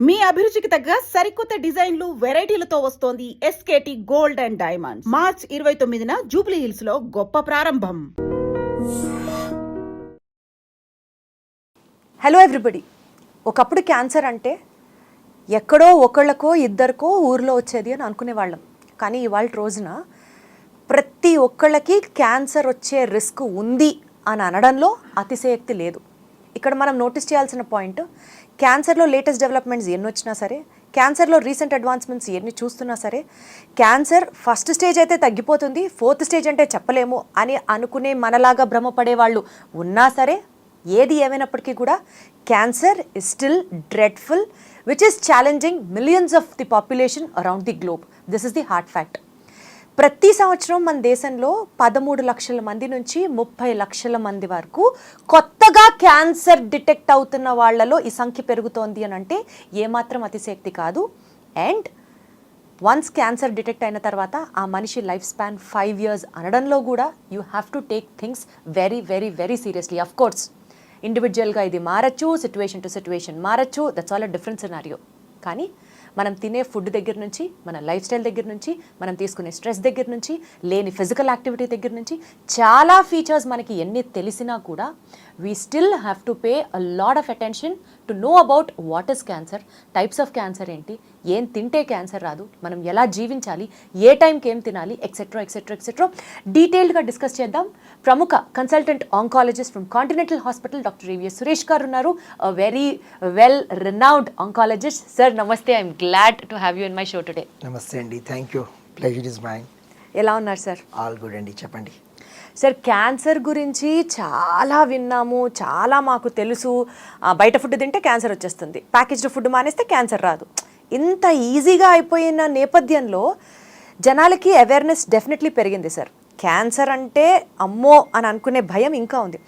మీ అభిరుచికి తగ్గ సరికొత్త డిజైన్లు వెరైటీలతో వస్తోంది SKT gold and diamonds. March 29న జూబ్లీ హిల్స్ లో గొప్ప ప్రారంభం. Hello everybody. ఒకప్పుడు క్యాన్సర్ అంటే ఎక్కడో ఒకళ్ళకో ఇద్దరికో ఊర్లో వచ్చేది అని అనుకునేవాళ్ళం. కానీ ఇవాళ రోజున ప్రతి ఒక్కళ్ళకి క్యాన్సర్ వచ్చే రిస్క్ ఉంది అని అనడంలో అతిశయోక్తి లేదు. ఇక్కడ మనం నోటీస్ చేయాల్సిన పాయింట్, క్యాన్సర్లో లేటెస్ట్ డెవలప్మెంట్స్ ఎన్ని వచ్చినా సరే, క్యాన్సర్లో రీసెంట్ అడ్వాన్స్మెంట్స్ ఎన్ని చూస్తున్నా సరే, క్యాన్సర్ ఫస్ట్ స్టేజ్ అయితే తగ్గిపోతుంది, ఫోర్త్ స్టేజ్ అంటే చెప్పలేము అని అనుకునే మనలాగా భ్రమపడే వాళ్ళు ఉన్నా సరే, ఏది ఏమైనప్పటికీ కూడా cancer is still dreadful, which is challenging millions of the population around the globe. This is the hard fact. ప్రతి సంవత్సరం మన దేశంలో 13 లక్షల మంది నుంచి 30 లక్షల మంది వరకు కొత్తగా క్యాన్సర్ డిటెక్ట్ అవుతున్న వాళ్ళలో ఈ సంఖ్య పెరుగుతోంది అని అంటే ఏమాత్రం అతిశయోక్తి కాదు. అండ్ వన్స్ క్యాన్సర్ డిటెక్ట్ అయిన తర్వాత ఆ మనిషి లైఫ్ స్పాన్ 5 years అనడంలో కూడా you have to take things very very very seriously. Of course ఇండివిజువల్గా ఇది మారచ్చు, సిచ్యువేషన్ టు సిచ్యువేషన్ మారచ్చు, that's all a different scenario. కానీ మనం తినే ఫుడ్ దగ్గర నుంచి, మన లైఫ్ స్టైల్ దగ్గర నుంచి, మనం తీసుకునే స్ట్రెస్ దగ్గర నుంచి, లేని ఫిజికల్ యాక్టివిటీ దగ్గర నుంచి చాలా ఫీచర్స్ మనకి ఎన్ని తెలిసినా కూడా we still have to pay a lot of attention to know about what is cancer, types of cancer ఏంటి, ఏం తింటే క్యాన్సర్ రాదు, మనం ఎలా జీవించాలి, ఏ టైంకి ఏం తినాలి, ఎక్సెట్రా ఎక్సెట్రా ఎక్సెట్రా డీటెయిల్డ్గా డిస్కస్ చేద్దాం. ప్రముఖ consultant oncologist from Continental hospital doctor EVS Suresh గారు ఉన్నారు. Very well renowned oncologist. Sir నమస్తే, I'm glad to have you in my show today. నమస్తే అండి, thank you, pleasure is mine. ఎలా ఉన్నారు సార్? ఆల్ గుడ్ అండి, చెప్పండి. సార్, క్యాన్సర్ గురించి చాలా విన్నాము, చాలా మాకు తెలుసు. బయట ఫుడ్ తింటే క్యాన్సర్ వచ్చేస్తుంది, ప్యాకేజ్డ్ ఫుడ్ మానేస్తే క్యాన్సర్ రాదు. ఇంత ఈజీగా అయిపోయిన నేపథ్యంలో జనాలకి అవేర్నెస్ డెఫినెట్లీ పెరిగింది సార్. క్యాన్సర్ అంటే అమ్మో అని అనుకునే భయం ఇంకా ఉంది.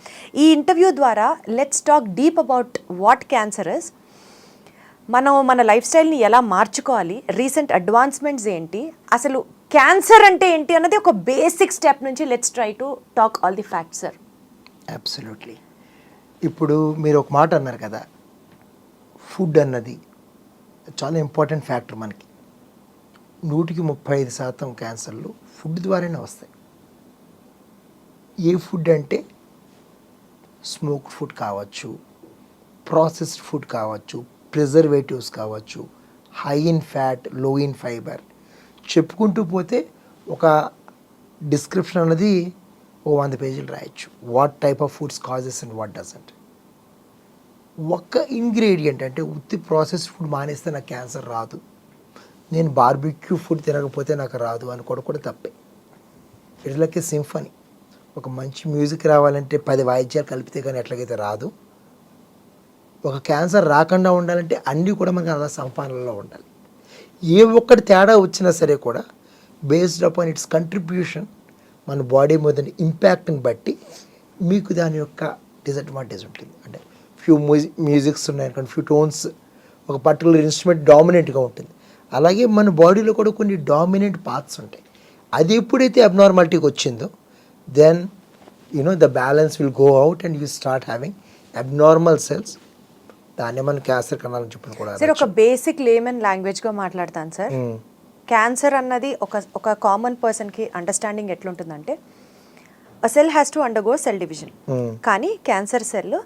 ఈ ఇంటర్వ్యూ ద్వారా let's talk deep about what cancer is, మనం మన లైఫ్ స్టైల్ని ఎలా మార్చుకోవాలి, రీసెంట్ అడ్వాన్స్మెంట్స్ ఏంటి, అసలు క్యాన్సర్ అంటే ఏంటి అన్నది ఒక బేసిక్ స్టెప్ నుంచి let's try to talk all the facts sir. Absolutely. ఇప్పుడు మీరు ఒక మాట అన్నారు కదా, ఫుడ్ అన్నది చాలా ఇంపార్టెంట్ ఫ్యాక్టర్. మనకి 135% క్యాన్సర్లు ఫుడ్ ద్వారానే వస్తాయి. ఏ ఫుడ్ అంటే స్మోక్డ్ ఫుడ్ కావచ్చు, ప్రాసెస్డ్ ఫుడ్ కావచ్చు, ప్రిజర్వేటివ్స్ కావచ్చు, హై ఇన్ ఫ్యాట్, లో ఇన్ ఫైబర్, చెప్పుకుంటూ పోతే ఒక డిస్క్రిప్షన్ అన్నది 100 పేజీలు రాయొచ్చు. What type of foods causes and what doesn't. ఒక్క ఇంగ్రీడియంట్ అంటే ఉత్తి ప్రాసెస్డ్ ఫుడ్ మానేస్తే నాకు క్యాన్సర్ రాదు, నేను బార్బిక్యూ ఫుడ్ తినకపోతే నాకు రాదు అనుకోవడం కూడా తప్పే. It's like A symphony. ఒక మంచి మ్యూజిక్ రావాలంటే 10 వాయిద్యాలు కలిపితే కానీ ఎట్లాగైతే రాదు, ఒక క్యాన్సర్ రాకుండా ఉండాలంటే అన్నీ కూడా మనకు అలా సంపాదనలో ఉండాలి. ఏ ఒక్కటి తేడా వచ్చినా సరే కూడా బేస్డ్ అపాన్ ఇట్స్ కంట్రిబ్యూషన్ మన బాడీ మీద ఇంపాక్ట్ని బట్టి మీకు దాని యొక్క డిసడ్వాంటేజ్ ఉంటుంది. అంటే ఫ్యూ మ్యూజిక్స్ ఉన్నాయనుకోండి, ఫ్యూ టోన్స్, ఒక పర్టికులర్ ఇన్స్ట్రుమెంట్ డామినెంట్గా ఉంటుంది. అలాగే మన బాడీలో కూడా కొన్ని డామినెంట్ పార్ట్స్ ఉంటాయి. అది ఎప్పుడైతే అబ్నార్మాలిటీకి వచ్చిందో then the balance will go out and you start having abnormal cells. దాన్ని మనం క్యాన్సర్ కణాలని చెప్పిన కూడా. సార్, ఒక బేసిక్ లేమన్ లాంగ్వేజ్గా మాట్లాడతాను సార్. క్యాన్సర్ అన్నది ఒక కామన్ పర్సన్కి అండర్స్టాండింగ్ ఎట్లుంటుందంటే, a cell has to undergo cell division. కానీ cancer cell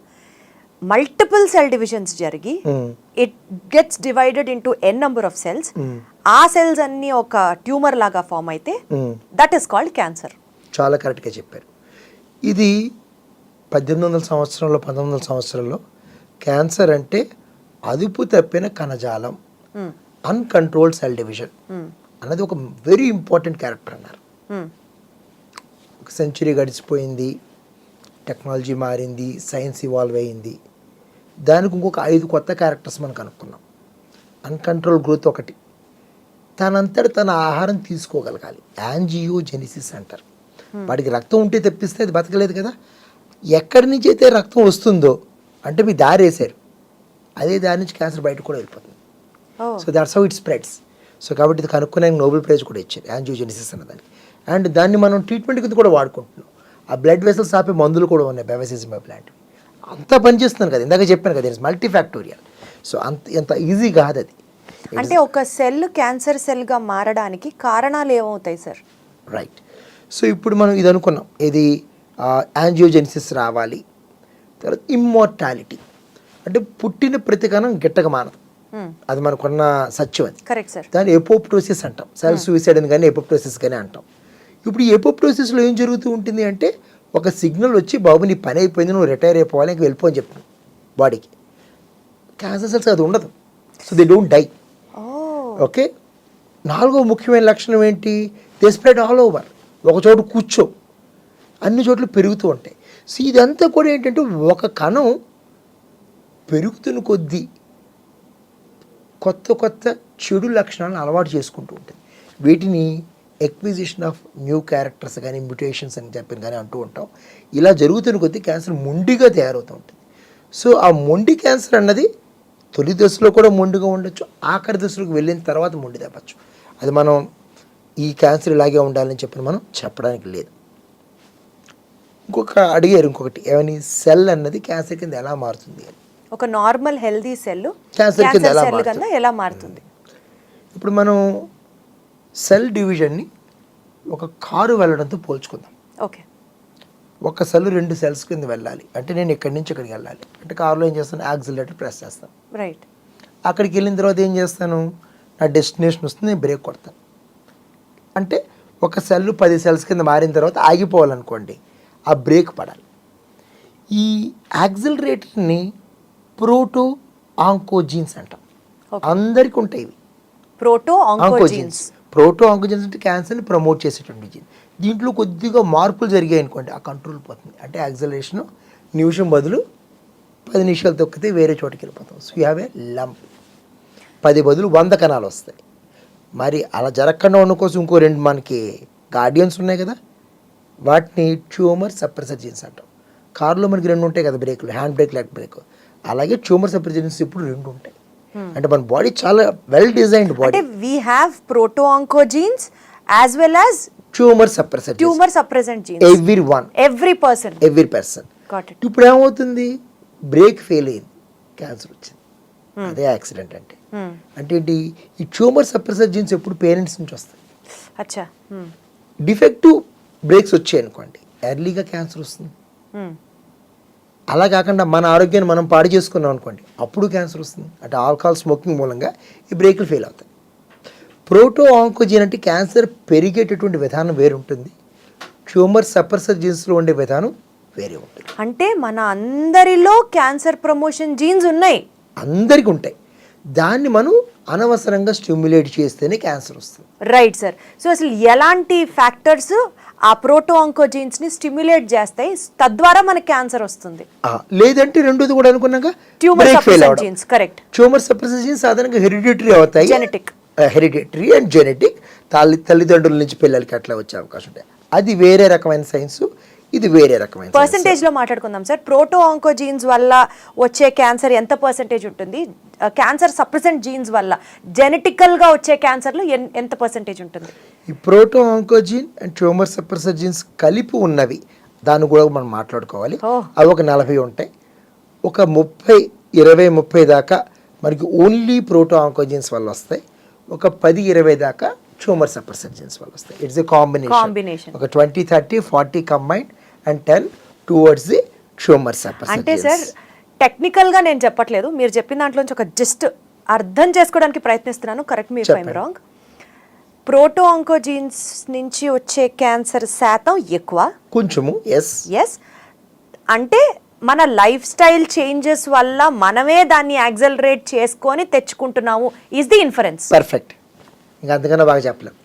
multiple cell divisions జరిగి it gets divided into n number of cells. ఆ సెల్స్ అన్ని ఒక ట్యూమర్ లాగా ఫామ్ అయితే దట్ ఈస్ కాల్డ్ క్యాన్సర్. చాలా కరెక్ట్గా చెప్పారు. ఇది 1800 సంవత్సరంలో 1900 సంవత్సరంలో క్యాన్సర్ అంటే అదుపు తప్పిన కణజాలం, అన్కంట్రోల్డ్ సెల్ డివిజన్ అన్నది ఒక వెరీ ఇంపార్టెంట్ క్యారెక్టర్ అన్నారు. ఒక సెంచురీ గడిచిపోయింది, టెక్నాలజీ మారింది, సైన్స్ ఇవాల్వ్ అయ్యింది. దానికి ఇంకొక 5 కొత్త క్యారెక్టర్స్ మనం కనుక్కున్నాం. అన్కంట్రోల్ గ్రోత్ ఒకటి, తనంతట తన ఆహారం తీసుకోగలగాలి, యాంజియోజెనిసిస్ అంటారు. వాడికి రక్తం ఉంటే తెప్పిస్తే అది బతకలేదు కదా. ఎక్కడి నుంచి అయితే రక్తం వస్తుందో అంటే మీ దారి వేసారు, అదే దారి నుంచి క్యాన్సర్ బయటకు కూడా వెళ్ళిపోతుంది. So that's how it spreads. So కాబట్టి ఇది కనుక్కునే నోబెల్ ప్రైజ్ కూడా ఇచ్చారు, యాంజియోజెనిసిస్ అన్నదానికి. అండ్ దాన్ని మనం ట్రీట్మెంట్ కింద కూడా వాడుకుంటున్నాం. ఆ బ్లడ్ వెసల్స్ ఆపే మందులు కూడా ఉన్నాయి, బెవసిజిమబ్ లాంటివి. అంతా పనిచేస్తున్నాను కదా, ఇందాక చెప్పాను కదా, ఇట్స్ మల్టీ ఫ్యాక్టోరియల్. సో ఎంత ఈజీ కాదు అది. అంటే ఒక సెల్ క్యాన్సర్ సెల్గా మారడానికి కారణాలు ఏమవుతాయి సార్? రైట్. సో ఇప్పుడు మనం ఇది అనుకున్నాం, ఇది యాంజియోజెనిసిస్ రావాలి, తర్వాత ఇమ్మోర్టాలిటీ అంటే పుట్టిన ప్రతి కణం గిట్టక మానదు, అది మనకున్న సత్యం అది. Correct sir. దాన్ని ఎపోప్టోసిస్ అంటాం, సెల్ఫ్ సూసైడ్ అని కానీ ఎపోప్టోసిస్ కానీ అంటాం. ఇప్పుడు ఈ ఎపోప్టోసిస్లో ఏం జరుగుతూ ఉంటుంది అంటే ఒక సిగ్నల్ వచ్చి బాబు నీ పని అయిపోయింది, నువ్వు రిటైర్ అయిపోవాలి, ఇంక వెళ్ళిపో అని చెప్తాను బాడీకి. క్యాన్సర్ సెల్స్ అది ఉండదు, so they don't die. Okay. 4వ ముఖ్యమైన లక్షణం ఏంటి? దే స్ప్రెడ్ ఆల్ ఓవర్, ఒక చోట కూర్చో, అన్ని చోట్ల పెరుగుతూ ఉంటాయి. సో ఇదంతా కూడా ఏంటంటే ఒక కణం పెరుగుతున్న కొద్దీ కొత్త కొత్త చెడు లక్షణాలను అలవాటు చేసుకుంటూ ఉంటుంది. వీటిని ఎక్విజిషన్ ఆఫ్ న్యూ క్యారెక్టర్స్ కానీ మ్యూటేషన్స్ అని చెప్పి కానీ అంటూ ఉంటాం. ఇలా జరుగుతున్న కొద్దీ క్యాన్సర్ మొండిగా తయారవుతూ ఉంటుంది. సో ఆ మొండి క్యాన్సర్ అన్నది తొలి దశలో కూడా మొండిగా ఉండొచ్చు, ఆఖరి దశలోకి వెళ్ళిన తర్వాత మొండి తప్పచ్చు. అది మనం ఈ క్యాన్సర్ ఇలాగే ఉండాలని చెప్పి మనం చెప్పడానికి లేదు. ఇంకొకటి ఏమని, సెల్ అన్నది క్యాన్సర్ కింద ఎలా మారుతుంది అని. ఒక నార్మల్ హెల్దీ సెల్ క్యాన్సర్ కింద ఎలా మారుతుంది? ఇప్పుడు మనం సెల్ డివిజన్ని ఒక కారు వెళ్ళడంతో పోల్చుకుందాం. ఓకే. ఒక సెల్ 2 సెల్స్ కింద వెళ్ళాలి అంటే నేను ఇక్కడి నుంచి ఇక్కడికి వెళ్ళాలి అంటే కారులో ఏం చేస్తాను, యాక్సిలరేటర్ ప్రెస్ చేస్తాను. రైట్. అక్కడికి వెళ్ళిన తర్వాత ఏం చేస్తాను, నా డెస్టినేషన్ వస్తుంది, నేను బ్రేక్ కొడతాను. అంటే ఒక సెల్ 10 సెల్స్ కింద మారిన తర్వాత ఆగిపోవాలనుకోండి, ఆ బ్రేక్ పడాలి. ఈ యాక్సిలరేటర్ని ప్రోటో ఆంకోజీన్స్ అంటాం. అందరికీ ఉంటాయి ఇవి ప్రోటో ఆంకోజీన్స్. ప్రోటో ఆంకోజీన్స్ అంటే క్యాన్సర్ని ప్రమోట్ చేసేటువంటి జీన్. దీంట్లో కొద్దిగా మార్పులు జరిగాయి అనుకోండి, ఆ కంట్రోల్ పోతుంది. అంటే యాక్సిలరేషన్ నిమిషం బదులు 10 నిమిషాలు తొక్కితే వేరే చోటుకి వెళ్ళిపోతాం. So you have a lump. 10 బదులు 100 కణాలు వస్తాయి. మరి అలా జరగకుండా ఉన్న కోసం ఇంకో 2 మనకి గార్డియన్స్ ఉన్నాయి కదా, వాటిని ట్యూమర్ సప్రెసర్ జీన్స్ అంటాం. కారులో మనకి 2 ఉంటాయి కదా బ్రేకులు, హ్యాండ్ బ్రేక్, లెగ్ బ్రేక్. అలాగే ట్యూమర్ సప్రెసర్ జీన్స్ ఇప్పుడు 2 ఉంటాయి. అంటే మన బాడీ చాలా వెల్ డిజైన్డ్ బాడీ. అంటే we have proto oncogenes as well as tumour suppressor genes. Every person. Got it. ఇప్పుడు ఏమవుతుంది, బ్రేక్ ఫెయిల్ అయింది, క్యాన్సర్ వచ్చింది. అదే యాక్సిడెంట్ అంటే. అంటే ఏంటి, ఈ ట్యూమర్ సప్రెసర్ జీన్స్ ఎప్పుడు పేరెంట్స్ నుంచి వస్తాయి. అచ్చా. డిఫెక్టివ్ బ్రేక్స్ వచ్చాయి అనుకోండి, ఎర్లీగా క్యాన్సర్ వస్తుంది. అలా కాకుండా మన ఆరోగ్యాన్ని మనం పాడు చేసుకున్నాం అనుకోండి, అప్పుడు క్యాన్సర్ వస్తుంది. అంటే ఆల్కహాల్ స్మోకింగ్ మూలంగా ఈ బ్రేకులు ఫెయిల్ అవుతాయి. ప్రోటో ఆంకోజీన్ అంటే క్యాన్సర్ పెరిగేటటువంటి విధానం వేరు ఉంటుంది, ట్యూమర్ సప్రెసర్ జీన్స్లో ఉండే విధానం వేరే ఉంటుంది. అంటే మన అందరిలో క్యాన్సర్ ప్రమోషన్ జీన్స్ ఉన్నాయి, అందరికీ ఉంటాయి. దాన్ని మనం అనవసరంగా స్టిమ్యులేట్ చేస్తేనే క్యాన్సర్ వస్తుంది. Right sir. సో అసలు ఎలాంటి ఫ్యాక్టర్స్ ఆ ప్రోటో ఆంకోజీన్స్ ని స్టిమ్యులేట్ చేస్తాయి, తద్వారా మనకి క్యాన్సర్ వస్తుంది? లేదంటే రెండోది కూడా అనుకున్నాక tumour suppressor genes. Correct. Tumour suppressor genes సాధారణంగా హెరిడిటరీ అవుతాయి, హెరిడిటరీ అండ్ జెనెటిక్. తల్లిదండ్రుల నుంచి పిల్లలకి అట్లా వచ్చే అవకాశం ఉంటాయి. అది వేరే రకమైన సైన్స్, ఇది వేరే రకమైన. పర్సంటేజ్ లో మాట్లాడుకుందాం సార్. ప్రోటో ఆంకోజీన్స్ వల్ల వచ్చే క్యాన్సర్ ఎంత పర్సంటేజ్ ఉంటుంది? క్యాన్సర్ సప్రెసెంట్ జీన్స్ వల్ల జెనెటికల్ గా వచ్చే క్యాన్సర్ లో ఎంత పర్సంటేజ్ ఉంటుంది? ఈ proto oncogene and tumour suppressor genes కలిపి ఉన్నవి, దాన్ని కూడా మనం మాట్లాడుకోవాలి. అవి ఒక 40 ఉంటాయి. ఒక 30 దాకా మనకి ఓన్లీ ప్రోటో ఆంకోజీన్స్ వల్ల వస్తాయి. ఒక 10-20 దాకా ట్యూమర్ సప్రెసర్ జీన్స్ వల్ల వస్తాయి. It's a combination. ఒక 20-30-40 combined and 10 towards the tumour suppressor. అంటే సార్ టెక్నికల్ గా నేను చెప్పట్లేదు, మీరు చెప్పిన దాంట్లోంచి ఒక జస్ట్ అర్థం చేసుకోవడానికి ప్రయత్నిస్తున్నాను. Correct me if I am wrong. Proto oncogenes నుంచి వచ్చే క్యాన్సర్ శాతం ఎక్కువ కొంచెము. ఎస్. అంటే మన లైఫ్ స్టైల్ చేంజెస్ వల్ల మనమే దాన్ని యాక్సలరేట్ చేసుకొని తెచ్చుకుంటున్నాము ఇస్ ది ఇన్ఫరెన్స్. పర్ఫెక్ట్. ఇంకా అంతకన్నా బాగా చెప్పలేం.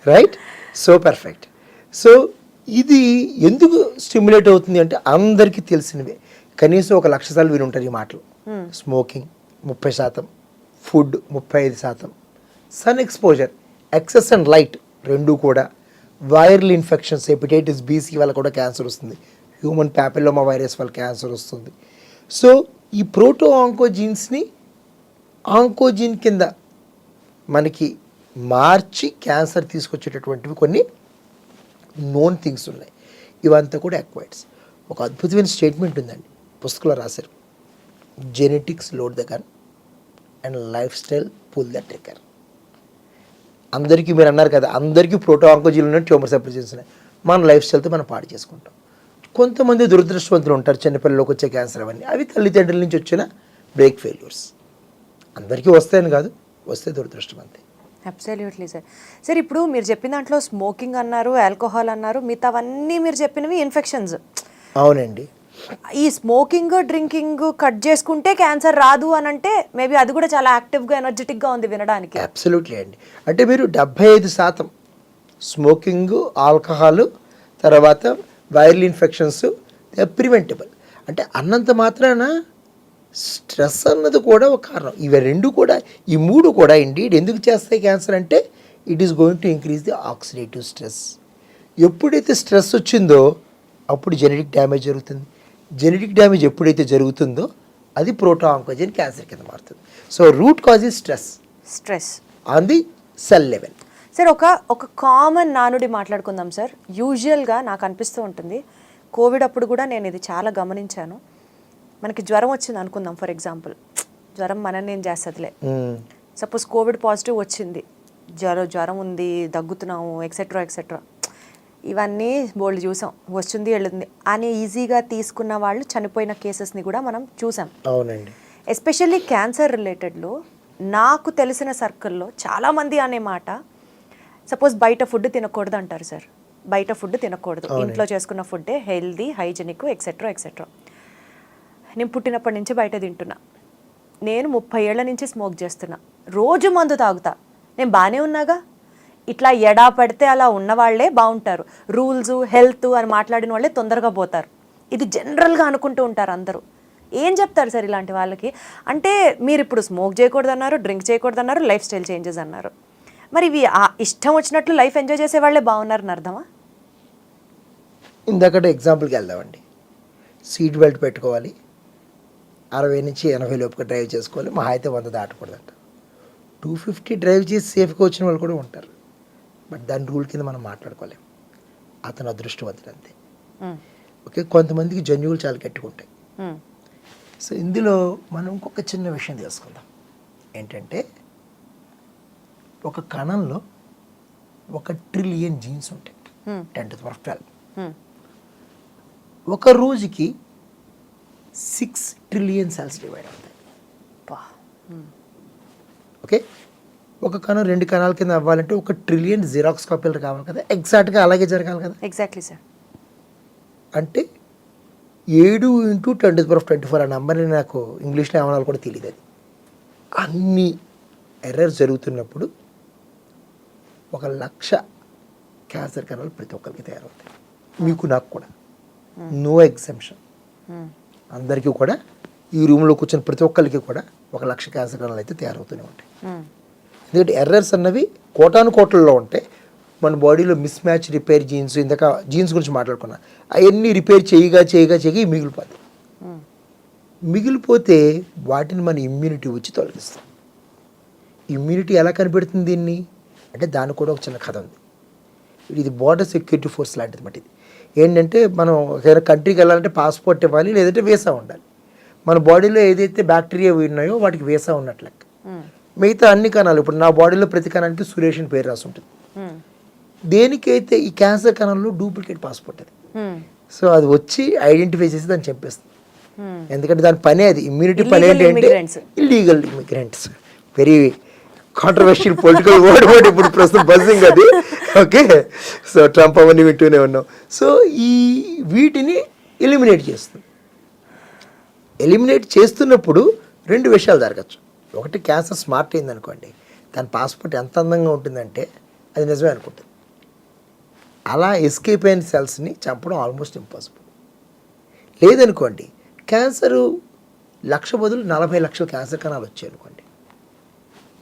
రైట్. So perfect. సో ఇది ఎందుకు స్టిమ్యులేట్ అవుతుంది అంటే అందరికీ తెలిసినవే, కనీసం 1,00,000 సార్లు విని ఉంటారు ఈ మాటలు. Smoking 30%, food 35%, sun exposure, excess and light 2 కూడా, వైరల్ ఇన్ఫెక్షన్స్, హెపటైటిస్ బీసీ వల్ల కూడా క్యాన్సర్ వస్తుంది, హ్యూమన్ ప్యాపిలోమా వైరస్ వల్ల క్యాన్సర్ వస్తుంది. సో ఈ ప్రోటో ఆంకోజీన్స్ని ఆంకోజీన్ కింద మనకి మార్చి క్యాన్సర్ తీసుకొచ్చేటటువంటివి కొన్ని నోన్ థింగ్స్ ఉన్నాయి. ఇవంతా కూడా అక్వైర్డ్స్. ఒక అద్భుతమైన స్టేట్మెంట్ ఉందండి, పుస్తకంలో రాశారు, genetics load the gun, and lifestyle pull the trigger. అందరికీ మీరు అన్నారు కదా, అందరికీ ప్రోటో ఆంకోజీలు ఉన్నాయి, ట్యూమర్ సెపరేషన్స్ ఉన్నాయి. మన లైఫ్ స్టైల్తో మనం పాడు చేసుకుంటాం. కొంతమంది దురదృష్టవంతులు ఉంటారు, చిన్నపిల్లలకు వచ్చే క్యాన్సర్ అవన్నీ, అవి తల్లిదండ్రుల నుంచి వచ్చిన బ్రేక్ ఫెయిల్యూర్స్. అందరికీ వస్తాయని కాదు, వస్తే దురదృష్టం అంతే. Absolutely sir. సార్ ఇప్పుడు మీరు చెప్పిన దాంట్లో స్మోకింగ్ అన్నారు, ఆల్కహాల్ అన్నారు, మిగతావన్నీ మీరు చెప్పినవి ఇన్ఫెక్షన్స్. అవునండి. ఈ స్మోకింగ్ డ్రింకింగ్ కట్ చేసుకుంటే క్యాన్సర్ రాదు అని అంటే మేబీ అది కూడా చాలా యాక్టివ్గా ఎనర్జెటిక్గా ఉంది వినడానికి. అబ్సల్యూట్లీ అండి. అంటే మీరు 75% స్మోకింగ్, ఆల్కహాల్, తర్వాత వైరల్ ఇన్ఫెక్షన్స్ ప్రివెంటబుల్. అంటే అన్నంత మాత్రాన స్ట్రెస్ అన్నది కూడా ఒక కారణం. ఇవి రెండు కూడా, ఈ మూడు కూడా ఇండీడ్ ఎందుకు చేస్తాయి క్యాన్సర్ అంటే it is going to increase the oxidative stress. ఎప్పుడైతే స్ట్రెస్ వచ్చిందో అప్పుడు జెనెటిక్ డ్యామేజ్ జరుగుతుంది. జెనెటిక్ డ్యామేజ్ ఎప్పుడైతే జరుగుతుందో అది ప్రోటో ఆంకోజెన్ క్యాన్సర్ కింద మారుతుంది. So root cause is stress on the cell level. Sir ఒక కామన్ నానుడి మాట్లాడుకుందాం సార్. యూజువల్గా నాకు అనిపిస్తూ ఉంటుంది, కోవిడ్ అప్పుడు కూడా నేను ఇది చాలా గమనించాను. మనకి జ్వరం వచ్చింది అనుకుందాం, ఫర్ ఎగ్జాంపుల్, జ్వరం మనల్ని ఏం చేస్తుందిలే. సపోజ్ కోవిడ్ పాజిటివ్ వచ్చింది, జ్వరం ఉంది, దగ్గుతున్నాము, ఎక్సెట్రా ఇవన్నీ బోల్డ్ చూసాం, వస్తుంది వెళ్ళింది అని ఈజీగా తీసుకున్న వాళ్ళు చనిపోయిన కేసెస్ని కూడా మనం చూసాం. అవునండి. ఎస్పెషల్లీ క్యాన్సర్ రిలేటెడ్లో నాకు తెలిసిన సర్కిల్లో చాలామంది అనే మాట, సపోజ్ బయట ఫుడ్ తినకూడదు అంటారు సార్. బయట ఫుడ్ తినకూడదు, ఇంట్లో చేసుకున్న ఫుడ్డే హెల్దీ, హైజెనిక్, ఎక్సెట్రా. నేను పుట్టినప్పటి నుంచి బయట తింటున్నా, నేను 30 ఏళ్ల నుంచి స్మోక్ చేస్తున్నా, రోజు మందు తాగుతా, నేను బాగానే ఉన్నాగా. ఇట్లా ఎడా పడితే అలా ఉన్నవాళ్లే బాగుంటారు, రూల్స్ హెల్త్ అని మాట్లాడిన వాళ్ళే తొందరగా పోతారు. ఇది జనరల్గా అనుకుంటూ ఉంటారు అందరూ. ఏం చెప్తారు సార్ ఇలాంటి వాళ్ళకి? అంటే మీరు ఇప్పుడు స్మోక్ చేయకూడదన్నారు, డ్రింక్ చేయకూడదన్నారు, లైఫ్ స్టైల్ చేంజెస్ అన్నారు. మరి ఇవి ఇష్టం వచ్చినట్లు లైఫ్ ఎంజాయ్ చేసే వాళ్ళే బాగున్నారని అర్థమా? ఇందాకటే ఎగ్జాంపుల్కి వెళ్దామండి. సీట్ బెల్ట్ పెట్టుకోవాలి, 60 నుంచి 80 లోపుగా డ్రైవ్ చేసుకోవాలి, మహా అయితే 100 దాటకూడదంట. 250 డ్రైవ్ చేసి సేఫ్గా వచ్చిన వాళ్ళు కూడా ఉంటారు. బట్ దాని రూల్ కింద మనం మాట్లాడుకోలేం. అతను అదృష్టవంతుడు అంతే. ఓకే, కొంతమందికి జన్యువులు చాలా గట్టిగా. సో ఇందులో మనం ఇంకొక చిన్న విషయం తెలుసుకుందాం. ఏంటంటే ఒక కణంలో 1 ట్రిలియన్ జీన్స్ ఉంటాయి, 10^12. ఒక రోజుకి 6 ట్రిలియన్ సెల్స్ డివైడ్ అవుతాయి. ఓకే, ఒక కణం 2 కణాల కింద అవ్వాలంటే 1 ట్రిలియన్ జిరాక్స్ కాపీలు కావాలి కదా. ఎగ్జాక్ట్గా అలాగే జరగాలి కదా. Exactly sir. అంటే 7 × 10^24 ఆ నెంబర్ని నాకు ఇంగ్లీష్లో ఏమన్నా కూడా తెలియదు. అది అన్ని ఎర్రర్స్ జరుగుతున్నప్పుడు 1,00,000 క్యాన్సర్ కణాలు ప్రతి ఒక్కరికి తయారవుతాయి. మీకు నాకు కూడా, నో ఎగ్జంప్షన్. అందరికీ కూడా, ఈ రూమ్లో కూర్చొని ప్రతి ఒక్కరికి కూడా 1,00,000 క్యాన్సర్ కణాలు అయితే తయారవుతూనే ఉంటాయి. ఎందుకంటే ఎర్రర్స్ అన్నవి కోటాను కోట్లలో ఉంటాయి. మన బాడీలో మిస్ మ్యాచ్ రిపేర్ జీన్స్, ఇందాక జీన్స్ గురించి మాట్లాడుకున్నా, అవన్నీ రిపేర్ చేయగా మిగిలిపోతాయి. మిగిలిపోతే వాటిని మన ఇమ్యూనిటీ వచ్చి తొలగిస్తాం. ఇమ్యూనిటీ ఎలా కనిపెడుతుంది దీన్ని అంటే దానికి కూడా ఒక చిన్న కథ ఉంది. ఇది బోర్డర్ సెక్యూరిటీ ఫోర్స్ లాంటిది మాట. ఇది ఏంటంటే మనం ఏదైనా కంట్రీకి వెళ్ళాలంటే పాస్పోర్ట్ ఇవ్వాలి, లేదంటే వీసా ఉండాలి. మన బాడీలో ఏదైతే బ్యాక్టీరియా ఉన్నాయో వాటికి వీసా ఉన్నట్లు. మిగతా అన్ని కణాలు, ఇప్పుడు నా బాడీలో ప్రతి కణానికి సురేష్ అని పేరు రాసి ఉంటుంది. దేనికైతే ఈ క్యాన్సర్ కణంలో డూప్లికేట్ పాస్పోర్ట్ అది. సో అది వచ్చి ఐడెంటిఫై చేసి దాన్ని చంపేస్తుంది. ఎందుకంటే దాని పనే అది. ఇమ్యూనిటీ పని ఏంటంటే illegal immigrants. Very controversial political word ఇప్పుడు ప్రస్తుతం బజింగ్ అది. ఓకే, సో ట్రంప్ అవన్నీ వింటూనే ఉన్నాం. సో ఈ వీటిని ఎలిమినేట్ చేస్తుంది. ఎలిమినేట్ చేస్తున్నప్పుడు 2 విషయాలు జరగచ్చు. ఒకటి, క్యాన్సర్ స్మార్ట్ అయింది అనుకోండి, దాని పాస్పోర్ట్ ఎంత అందంగా ఉంటుందంటే అది నిజమే అనుకుంటుంది. అలా ఎస్కేప్ అయిన సెల్స్ని చంపడం ఆల్మోస్ట్ ఇంపాసిబుల్. లేదనుకోండి, క్యాన్సరు 1,00,000 బదులు 40 లక్షల క్యాన్సర్ కణాలు వచ్చాయి అనుకోండి,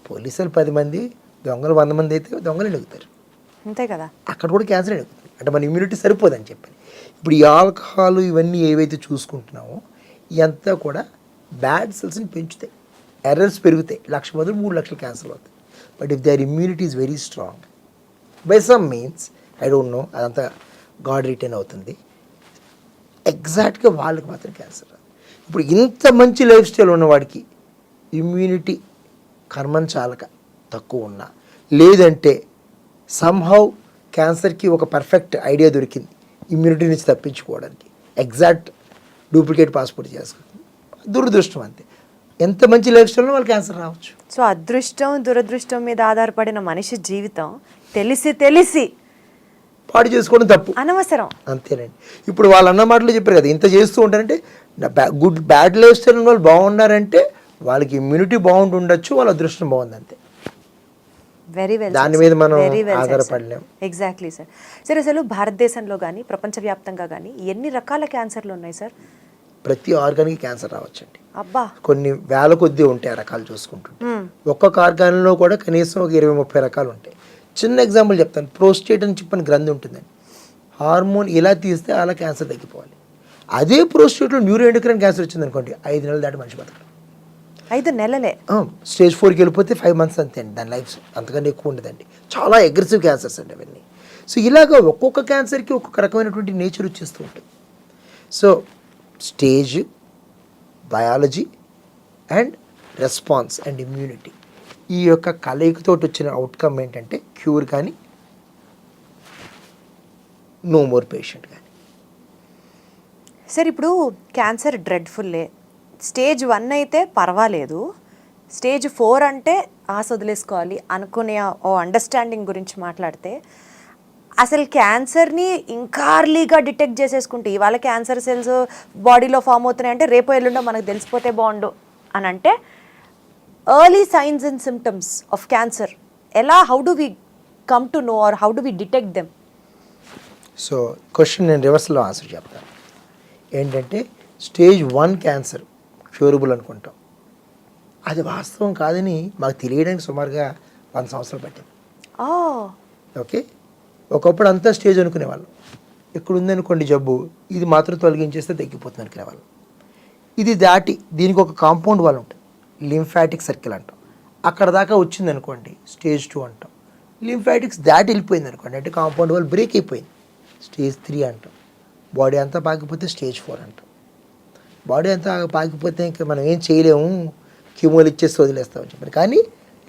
పోలీసులు 10 మంది, దొంగలు 100 మంది అయితే దొంగలు ఎడుగుతారు. అంతే కదా, అక్కడ కూడా క్యాన్సర్ ఎడుగుతుంది. అంటే మన ఇమ్యూనిటీ సరిపోదని చెప్పని. ఇప్పుడు ఈ ఆల్కహాల్ ఇవన్నీ ఏవైతే చూసుకుంటున్నామో ఇదంతా కూడా బ్యాడ్ సెల్స్ని పెంచుతాయి, ఎర్రర్స్ పెరుగుతాయి. 1,00,000 బదులు 3 లక్షల క్యాన్సర్లు అవుతాయి. But if their immunity is very strong by some means, I don't know, అదంతా గాడ్ రిటర్న్ అవుతుంది, ఎగ్జాక్ట్గా వాళ్ళకి మాత్రం క్యాన్సర్ రాదు. ఇప్పుడు ఇంత మంచి లైఫ్ స్టైల్ ఉన్నవాడికి ఇమ్యూనిటీ కర్మం చాలక తక్కువ ఉన్నా, లేదంటే సమ్హౌ క్యాన్సర్కి ఒక పర్ఫెక్ట్ ఐడియా దొరికింది ఇమ్యూనిటీ నుంచి తప్పించుకోవడానికి, ఎగ్జాక్ట్ డూప్లికేట్ పాస్పోర్ట్ చేసుకుంది, దురదృష్టం అంతే. ఎంత మంచి లైఫ్ స్టైల్లో వాళ్ళు క్యాన్సర్ రావచ్చు. సో అదృష్టం దురదృష్టం మీద ఆధారపడిన మనిషి జీవితం తెలిసి పాడు చేసుకోవడం తప్పు, అనవసరం. అంతేనండి. ఇప్పుడు వాళ్ళు అన్న మాటలు చెప్పారు కదా, ఇంత చేస్తూ ఉంటారంటే బ్యాడ్ లైఫ్ స్టైల్ ఉన్న వాళ్ళు బాగున్నారంటే వాళ్ళకి ఇమ్యూనిటీ బాగుండి ఉండొచ్చు, వాళ్ళ అదృష్టం బాగుంది అంతే. వెరీ వెల్, దాని మీద మనం ఆధారపడలేం. Exactly sir. సార్ అసలు భారతదేశంలో కానీ ప్రపంచవ్యాప్తంగా కానీ ఎన్ని రకాల క్యాన్సర్లు ఉన్నాయి సార్? ప్రతి ఆర్గాన్కి క్యాన్సర్ రావచ్చండి. అబ్బా, కొన్ని వేల కొద్దీ ఉంటాయి ఆ రకాలు చూసుకుంటుంటే. ఒక్కొక్క ఆర్గాన్లో కూడా కనీసం ఒక 20-30 రకాలు ఉంటాయి. చిన్న ఎగ్జాంపుల్ చెప్తాను. ప్రోస్టేట్ అని చెప్పని గ్రంథి ఉంటుందండి. హార్మోన్ ఇలా తీస్తే అలా క్యాన్సర్ తగ్గిపోవాలి. అదే ప్రోస్టేట్లో న్యూరో ఎండోక్రైన్ క్యాన్సర్ వచ్చింది అనుకోండి, 5 నెలలు దాటి మనిషి బతకడు. 5 నెలలే? స్టేజ్ 4కి వెళ్ళిపోతే 5 months అంతే అండి దాని లైఫ్, అంతకన్నా ఎక్కువ ఉండదండి. చాలా అగ్రెసివ్ క్యాన్సర్స్ అండి అవన్నీ. సో ఇలాగ ఒక్కొక్క క్యాన్సర్కి ఒక్కొక్క రకమైనటువంటి నేచర్ వచ్చేస్తూ ఉంటుంది. So stage, biology and response and immunity, ఈ యొక్క కలయికతో వచ్చిన అవుట్కమ్ ఏంటంటే క్యూర్ కానీ, నో మోర్ పేషెంట్ కానీ. సార్ ఇప్పుడు క్యాన్సర్ డ్రెడ్ఫుల్లే. స్టేజ్ 1 అయితే పర్వాలేదు, స్టేజ్ 4 అంటే ఆశ వదిలేసుకోవాలి అనుకునే ఓ అండర్స్టాండింగ్ గురించి మాట్లాడితే, అసలు క్యాన్సర్ని ఇంకా అర్లీగా డిటెక్ట్ చేసేసుకుంటే, ఇవాళ క్యాన్సర్ సెల్స్ బాడీలో ఫామ్ అవుతున్నాయి అంటే రేపు ఎల్లుండో మనకు తెలిసిపోతే బాగుండు అని అంటే, early signs and symptoms of cancer ఎలా, how do we come to know or how do we detect them? So question నేను రివర్స్లో ఆన్సర్ చెప్తాను. ఏంటంటే స్టేజ్ 1 క్యాన్సర్ క్యూరబుల్ అనుకుంటాం, అది వాస్తవం కాదని మాకు తెలియడానికి సుమారుగా 100 సంవత్సరాలు పట్టింది. ఓకే, ఒకప్పుడు అంతా స్టేజ్ అనుకునేవాళ్ళం. ఇక్కడ ఉందనుకోండి జబ్బు, ఇది మాత్రం తొలగించేస్తే తగ్గిపోతుంది అనుకునేవాళ్ళం. ఇది దాటి దీనికి ఒక కాంపౌండ్ వాల్ ఉంటుంది, లింఫాటిక్ సర్కిల్ అంటాం. అక్కడ దాకా వచ్చింది అనుకోండి స్టేజ్ 2 అంటాం. లింఫాటిక్స్ దాటి వెళ్ళిపోయింది అనుకోండి అంటే కాంపౌండ్ వాల్ బ్రేక్ అయిపోయింది, స్టేజ్ 3 అంటాం. బాడీ అంతా పాకిపోతే స్టేజ్ 4 అంటాం. బాడీ అంతా పాకిపోతే ఇంకా మనం ఏం చేయలేము, కీమోలు ఇచ్చేసి వదిలేస్తామని చెప్పారు. కానీ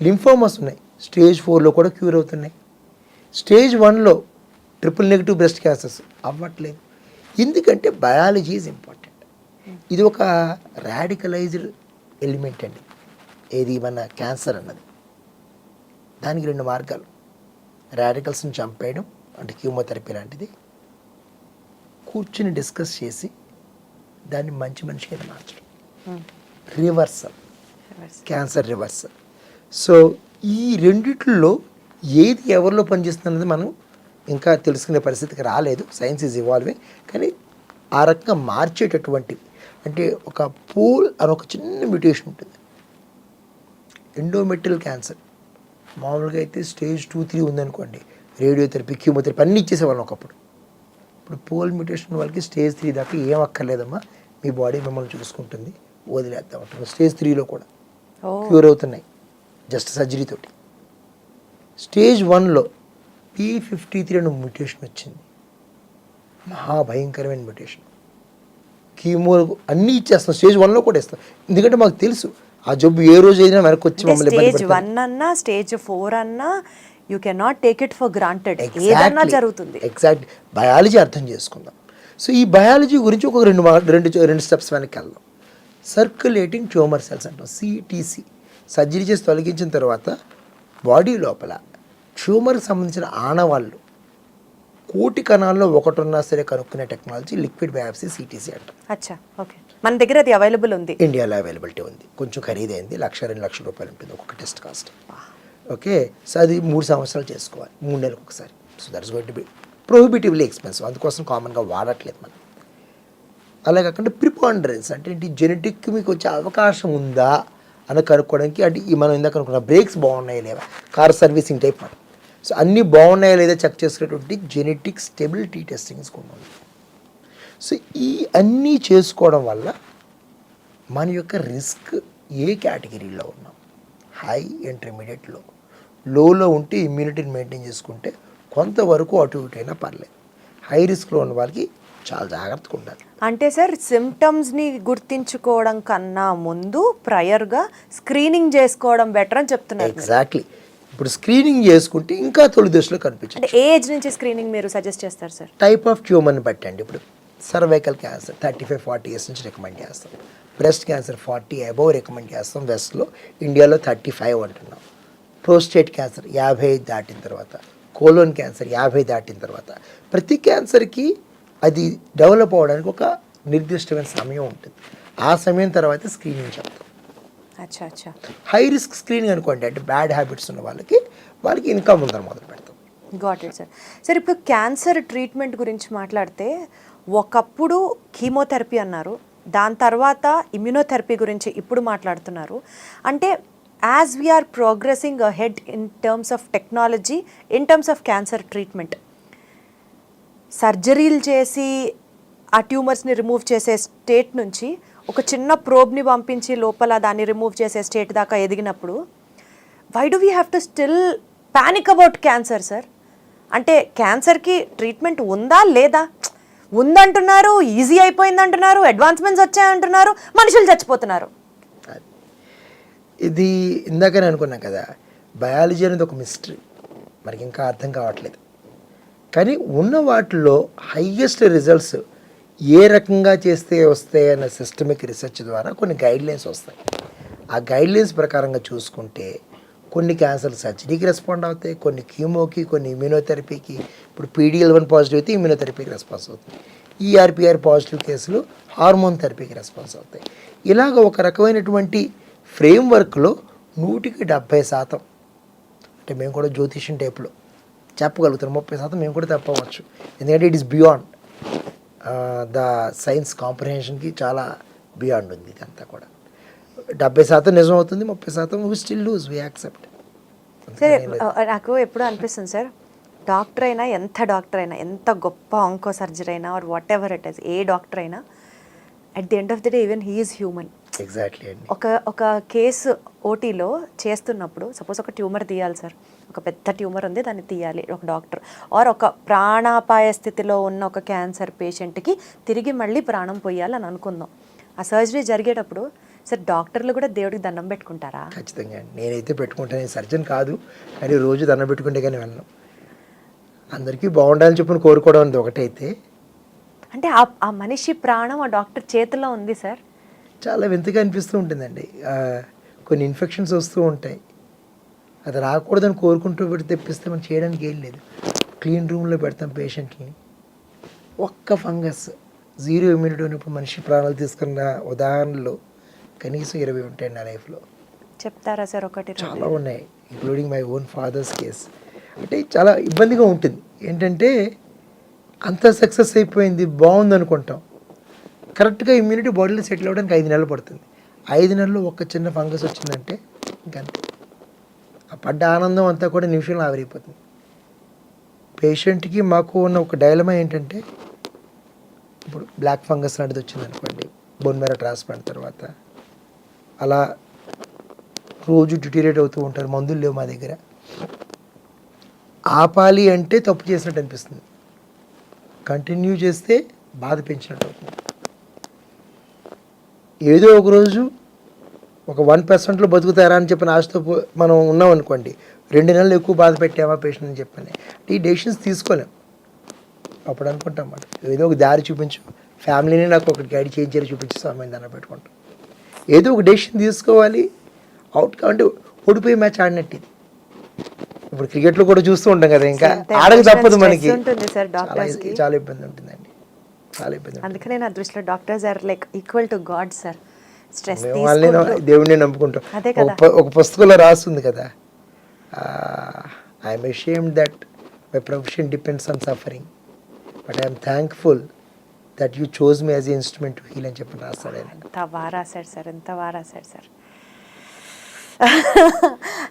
లింఫోమస్ ఉన్నాయి, స్టేజ్ 4లో కూడా క్యూర్ అవుతున్నాయి. స్టేజ్ 1లో ట్రిపుల్ నెగిటివ్ బ్రెస్ట్ క్యాన్సర్స్ అవ్వట్లేదు. ఎందుకంటే బయాలజీ ఈజ్ ఇంపార్టెంట్. ఇది ఒక రాడికలైజ్డ్ ఎలిమెంట్ అండి, ఏది మన క్యాన్సర్ అన్నది. దానికి 2 మార్గాలు, రాడికల్స్ని చంపేయడం అంటే కీమోథెరపీ లాంటిది, కూర్చుని డిస్కస్ చేసి దాన్ని మంచి మనిషికి మార్చడం, రివర్సల్, క్యాన్సర్ రివర్సల్. సో ఈ రెండిట్లో ఏది ఎవరిలో పనిచేస్తున్నది మనం ఇంకా తెలుసుకునే పరిస్థితికి రాలేదు. Science is evolving. కానీ ఆ రకంగా మార్చేటటువంటివి అంటే ఒక పూల్ అని ఒక చిన్న మ్యూటేషన్ ఉంటుంది. ఎండోమెట్రియల్ క్యాన్సర్ మామూలుగా అయితే స్టేజ్ 2-3 ఉందనుకోండి, రేడియోథెరపీ, కీమోథెరపీ అన్నీ ఇచ్చేసేవాళ్ళం ఒకప్పుడు. ఇప్పుడు పోల్ మ్యూటేషన్ వాళ్ళకి స్టేజ్ 3 దాకా ఏం అక్కర్లేదమ్మా, మీ బాడీ మిమ్మల్ని చూసుకుంటుంది, వదిలేద్దాం అంటారు. స్టేజ్ 3లో కూడా క్యూర్ అవుతున్నాయి జస్ట్ సర్జరీ తోటి. స్టేజ్ 1లో P53 అనే మ్యూటేషన్ వచ్చింది, మహాభయంకరమైన మ్యూటేషన్. కీమో అన్నీ ఇచ్చేస్తాం, స్టేజ్ 1లో కూడా ఇస్తాం. ఎందుకంటే మాకు తెలుసు ఆ జబ్బు ఏ రోజు అయినా వెనక్కి వచ్చి మమ్మల్ని స్టేజ్ 1 అన్నా స్టేజ్ 4 అన్నా you can not take it for granted, ఏదన్నా జరుగుతుంది. ఎగ్జాక్ట్ బయాలజీ అర్థం చేసుకుందాం. సో ఈ బయాలజీ గురించి ఒక రెండు స్టెప్స్ వెనక్కి వెళ్దాం. సర్క్యులేటింగ్ ట్యూమర్ సెల్స్ అంటాం, CTC. సర్జరీ చేసి తొలగించిన తర్వాత బాడీ లోపల ట్యూమర్కి సంబంధించిన ఆనవాళ్ళు 1,000,000 కణాల్లో ఒకటి ఉన్నా సరే కనుక్కునే టెక్నాలజీ లిక్విడ్ బయాప్సీ, CTC అంటాం. అచ్చా, ఓకే. మన దగ్గర అది అవైలబుల్ ఉంది, ఇండియాలో అవైలబిలిటీ ఉంది. కొంచెం ఖరీదైంది, 1,00,000-2 లక్షల రూపాయలు ఉంటుంది ఒక్కొక్క టెస్ట్ కాస్ట్. ఓకే, సో అది 3 సంవత్సరాలు చేసుకోవాలి, 3 నెలలకు ఒకసారి. So that's going to be prohibitively expensive, అందుకోసం కామన్గా వాడట్లేదు మనం. అలా కాకుండా ప్రిపాండరెన్స్ అంటే ఏంటి, జెనెటిక్ మీకు వచ్చే అవకాశం ఉందా అని కనుక్కోవడానికి. అంటే ఈ మనం ఇందాక అనుకున్న బ్రేక్స్ బాగున్నాయా లేవా, కార్ సర్వీసింగ్ టైప్ మనం. సో అన్నీ బాగున్నాయా లేదా చెక్ చేసుకునేటువంటి జెనెటిక్ స్టెబిలిటీ టెస్టింగ్స్ కూడా ఉంది. సో ఈ అన్నీ చేసుకోవడం వల్ల మన యొక్క రిస్క్ ఏ కేటగిరీలో ఉన్నాం, హై, ఇంటర్మీడియట్, లోలో ఉంటే ఇమ్యూనిటీని మెయింటైన్ చేసుకుంటే కొంతవరకు అటు ఇటు అయినా పర్లేదు. హై రిస్క్లో ఉన్న వాళ్ళకి చాలా జాగ్రత్తగా ఉండాలి. అంటే సార్ సిమ్టమ్స్ని గుర్తించుకోవడం కన్నా ముందు ప్రయర్గా స్క్రీనింగ్ చేసుకోవడం బెటర్ అని చెప్తున్నారు మీరు. ఎగ్జాక్ట్లీ. ఇప్పుడు స్క్రీనింగ్ చేసుకుంటే ఇంకా తొలి దశలో కనిపించదు. అంటే ఏ ఏజ్ నుంచి స్క్రీనింగ్ మీరు సజెస్ట్ చేస్తారు సార్? టైప్ ఆఫ్ ట్యూమర్ని బట్టి అండి. ఇప్పుడు సర్వైకల్ క్యాన్సర్ 35-40 ఇయర్స్ నుంచి రికమెండ్ చేస్తాం. బ్రెస్ట్ క్యాన్సర్ 40 అబోవ్ రికమెండ్ చేస్తాం. వెస్ట్లో, ఇండియాలో 35 అంటున్నాం. ప్రోస్టేట్ క్యాన్సర్ 55 దాటిన తర్వాత, కోలోన్ క్యాన్సర్ 50 దాటిన తర్వాత, ప్రతి క్యాన్సర్కి అది డెవలప్ అవ్వడానికి ఒక నిర్దిష్టమైన సమయం ఉంటుంది. ఆ సమయం తర్వాత స్క్రీనింగ్ చెప్తాం. అచ్చా అచ్చా. హై రిస్క్ స్క్రీనింగ్ అనుకోండి, అంటే బ్యాడ్ హ్యాబిట్స్ ఉన్న వాళ్ళకి ఇంకా ముందర మొదలు పెడతాం. Got it sir. సార్ ఇప్పుడు క్యాన్సర్ ట్రీట్మెంట్ గురించి మాట్లాడితే ఒకప్పుడు కీమోథెరపీ అన్నారు, దాని తర్వాత ఇమ్యునోథెరపీ గురించి ఇప్పుడు మాట్లాడుతున్నారు. అంటే as we are progressing ahead in terms of technology, in terms of cancer treatment, సర్జరీలు చేసి ఆ ట్యూమర్స్ని రిమూవ్ చేసే స్టేట్ నుంచి ఒక చిన్న ప్రోబ్ని పంపించి లోపల దాన్ని రిమూవ్ చేసే స్టేట్ దాకా ఎదిగినప్పుడు why do we have to still panic about cancer sir? అంటే క్యాన్సర్కి ట్రీట్మెంట్ ఉందా లేదా? ఉందంటున్నారు, ఈజీ అయిపోయింది అంటున్నారు, అడ్వాన్స్మెంట్స్ వచ్చాయంటున్నారు, మనుషులు చచ్చిపోతున్నారు. ఇది ఇందాకనే అనుకున్నాం కదా, బయాలజీ అనేది ఒక మిస్టరీ, మనకి ఇంకా అర్థం కావట్లేదు. కానీ ఉన్న వాటిలో హైయెస్ట్ రిజల్ట్స్ ఏ రకంగా చేస్తే వస్తాయి అన్న సిస్టమిక్ రీసెర్చ్ ద్వారా కొన్ని గైడ్లైన్స్ వస్తాయి. ఆ గైడ్లైన్స్ ప్రకారంగా చూసుకుంటే కొన్ని క్యాన్సర్ సర్జరీకి రెస్పాండ్ అవుతాయి, కొన్ని కీమోకి, కొన్ని ఇమ్యూనోథెరపీకి. ఇప్పుడు PDL1 పాజిటివ్ అయితే ఇమ్యూనోథెరపీకి రెస్పాన్స్ అవుతుంది. ERPR పాజిటివ్ కేసులు హార్మోన్ థెరపీకి రెస్పాన్స్ అవుతాయి. ఇలాగ ఒక రకమైనటువంటి ఫ్రేమ్వర్క్లో 100% అంటే మేము కూడా జ్యోతిష్యం టైప్లో చెప్పగలుగుతాం. 30% మేము కూడా తప్పవచ్చు, ఎందుకంటే it is beyond the science కాంప్రహెన్షన్కి చాలా బియాండ్ ఉంది. ఇదంతా కూడా 70% నిజం అవుతుంది, 30% we still lose, we accept. సరే, నాకు ఎప్పుడు అనిపిస్తుంది సార్, డాక్టర్ అయినా, ఎంత గొప్ప ఆంకో సర్జరీ అయినా or whatever it is, ఏ డాక్టర్ అయినా at the end of the day even he is human. Exactly అండి. ఒక కేసు ఓటీలో చేస్తున్నప్పుడు సపోజ్ ఒక ట్యూమర్ తీయాలి సార్, ఒక పెద్ద ట్యూమర్ ఉంది, దాన్ని తీయాలి ఒక డాక్టర్, ఆర్ ఒక ప్రాణాపాయ స్థితిలో ఉన్న ఒక క్యాన్సర్ పేషెంట్కి తిరిగి మళ్ళీ ప్రాణం పోయాలి అని అనుకుందాం. ఆ సర్జరీ జరిగేటప్పుడు సార్ డాక్టర్లు కూడా దేవుడికి దండం పెట్టుకుంటారా? ఖచ్చితంగా అండి, నేనైతే పెట్టుకుంటాను. సర్జన్ కాదు, కానీ రోజు దండం పెట్టుకుంటే కానీ వెళ్ళను. అందరికీ బాగుండాలని చెప్పని కోరుకోవడం అనేది ఒకటైతే, అంటే ఆ మనిషి ప్రాణం ఆ డాక్టర్ చేతిలో ఉంది సార్. చాలా వింతగా అనిపిస్తూ ఉంటుందండి. కొన్ని ఇన్ఫెక్షన్స్ వస్తూ ఉంటాయి, అది రాకూడదని కోరుకుంటూ పెట్టి తెప్పిస్తే మనం చేయడానికి ఏం లేదు. క్లీన్ రూమ్లో పెడతాం పేషెంట్ని. ఒక్క ఫంగస్ 0 ఇమ్యూనిటీ ఉన్నప్పుడు మనిషి ప్రాణాలు తీసుకున్న ఉదాహరణలు కనీసం 20 ఉంటాయండి నా లైఫ్లో. చెప్తారా సార్? ఒకటి చాలా ఉన్నాయి, including my own father's case. అంటే చాలా ఇబ్బందిగా ఉంటుంది. ఏంటంటే అంత సక్సెస్ అయిపోయింది, బాగుంది అనుకుంటాం, కరెక్ట్గా ఇమ్యూనిటీ బాడీలో సెటిల్ అవ్వడానికి 5 నెలలు పడుతుంది. 5 నెలల్లో ఒక చిన్న ఫంగస్ వచ్చిందంటే ఇంకంతే, ఆ పడ్డ ఆనందం అంతా కూడా నిమిషంలో ఆవిరైపోతుంది. పేషెంట్కి మాకు ఉన్న ఒక డైలమా ఏంటంటే, ఇప్పుడు బ్లాక్ ఫంగస్ లాంటిది వచ్చింది అనుకోండి, బోన్ మేరో ట్రాన్స్ప్లాంట్ తర్వాత అలా రోజు డిటీరియేట్ అవుతూ ఉంటారు, మందులు లేవు మా దగ్గర. ఆపాలి అంటే తప్పు చేసినట్టు అనిపిస్తుంది, కంటిన్యూ చేస్తే బాధ పెంచినట్టు అవుతుంది. ఏదో ఒక రోజు ఒక 1%లో బతుకుతారా అని చెప్పిన ఆశతో మనం ఉన్నాం అనుకోండి, 2 నెలలు ఎక్కువ బాధ పెట్టామా పేషెంట్ అని చెప్పని ఈ డెసిషన్స్ తీసుకోలేం. అప్పుడు అనుకుంటాం మాట, ఏదో ఒక దారి చూపించు, ఫ్యామిలీని నాకు ఒక గైడ్ చేయించేది చూపించి సమయం దాన్ని పెట్టుకుంటాం. ఏదో ఒక డెసిషన్ తీసుకోవాలి. అవుట్కమ్ అంటే ఓడిపోయి మ్యాచ్ ఆడినట్టు ఇది. ఇప్పుడు క్రికెట్లో కూడా చూస్తూ ఉంటాం కదా, ఇంకా ఆడక తప్పదు మనకి. చాలా ఇబ్బంది ఉంటుందండి, చాలా ఇబ్బంది. అందుకనే నా దృష్టిలో doctors are like equal to god sir. Stress దేవుడిని నమ్ముకుంటాం. ఒక పుస్తకంలో రాస్తుంది కదా, I'm ashamed that my profession depends on suffering but I'm thankful that you chose me as a instrument to heal అని చెప్పి రాస్తాడు. ఎంత బాగా రాశాడు సార్, ఎంత బాగా రాశాడు sir.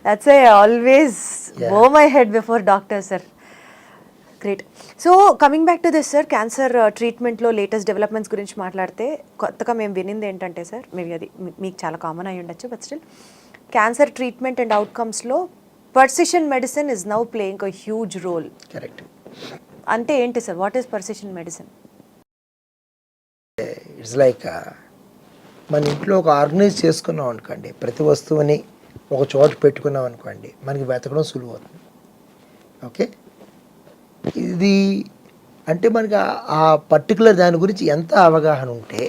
That's I always bow my head before doctor sir. Great. So coming back to this sir, cancer ట్రీట్మెంట్లో లేటెస్ట్ డెవలప్మెంట్స్ గురించి మాట్లాడితే కొత్తగా మేము వినింది ఏంటంటే సార్, మేబీ అది మీకు చాలా కామన్ అయి ఉండొచ్చు, but still cancer treatment and అవుట్కమ్స్లో precision medicine is now playing a huge role. Correct. అంటే ఏంటి sir, what is precision medicine? It's like మన ఇంట్లో ఒక ఆర్గనైజ్ చేసుకున్నాం అనుకోండి, ప్రతి వస్తువుని ఒక చోట పెట్టుకున్నాం అనుకోండి, మనకి వెతకడం సులువు అవుతుంది. ఓకే, ఇది అంటే మనకి ఆ పర్టికులర్ దాని గురించి ఎంత అవగాహన ఉంటే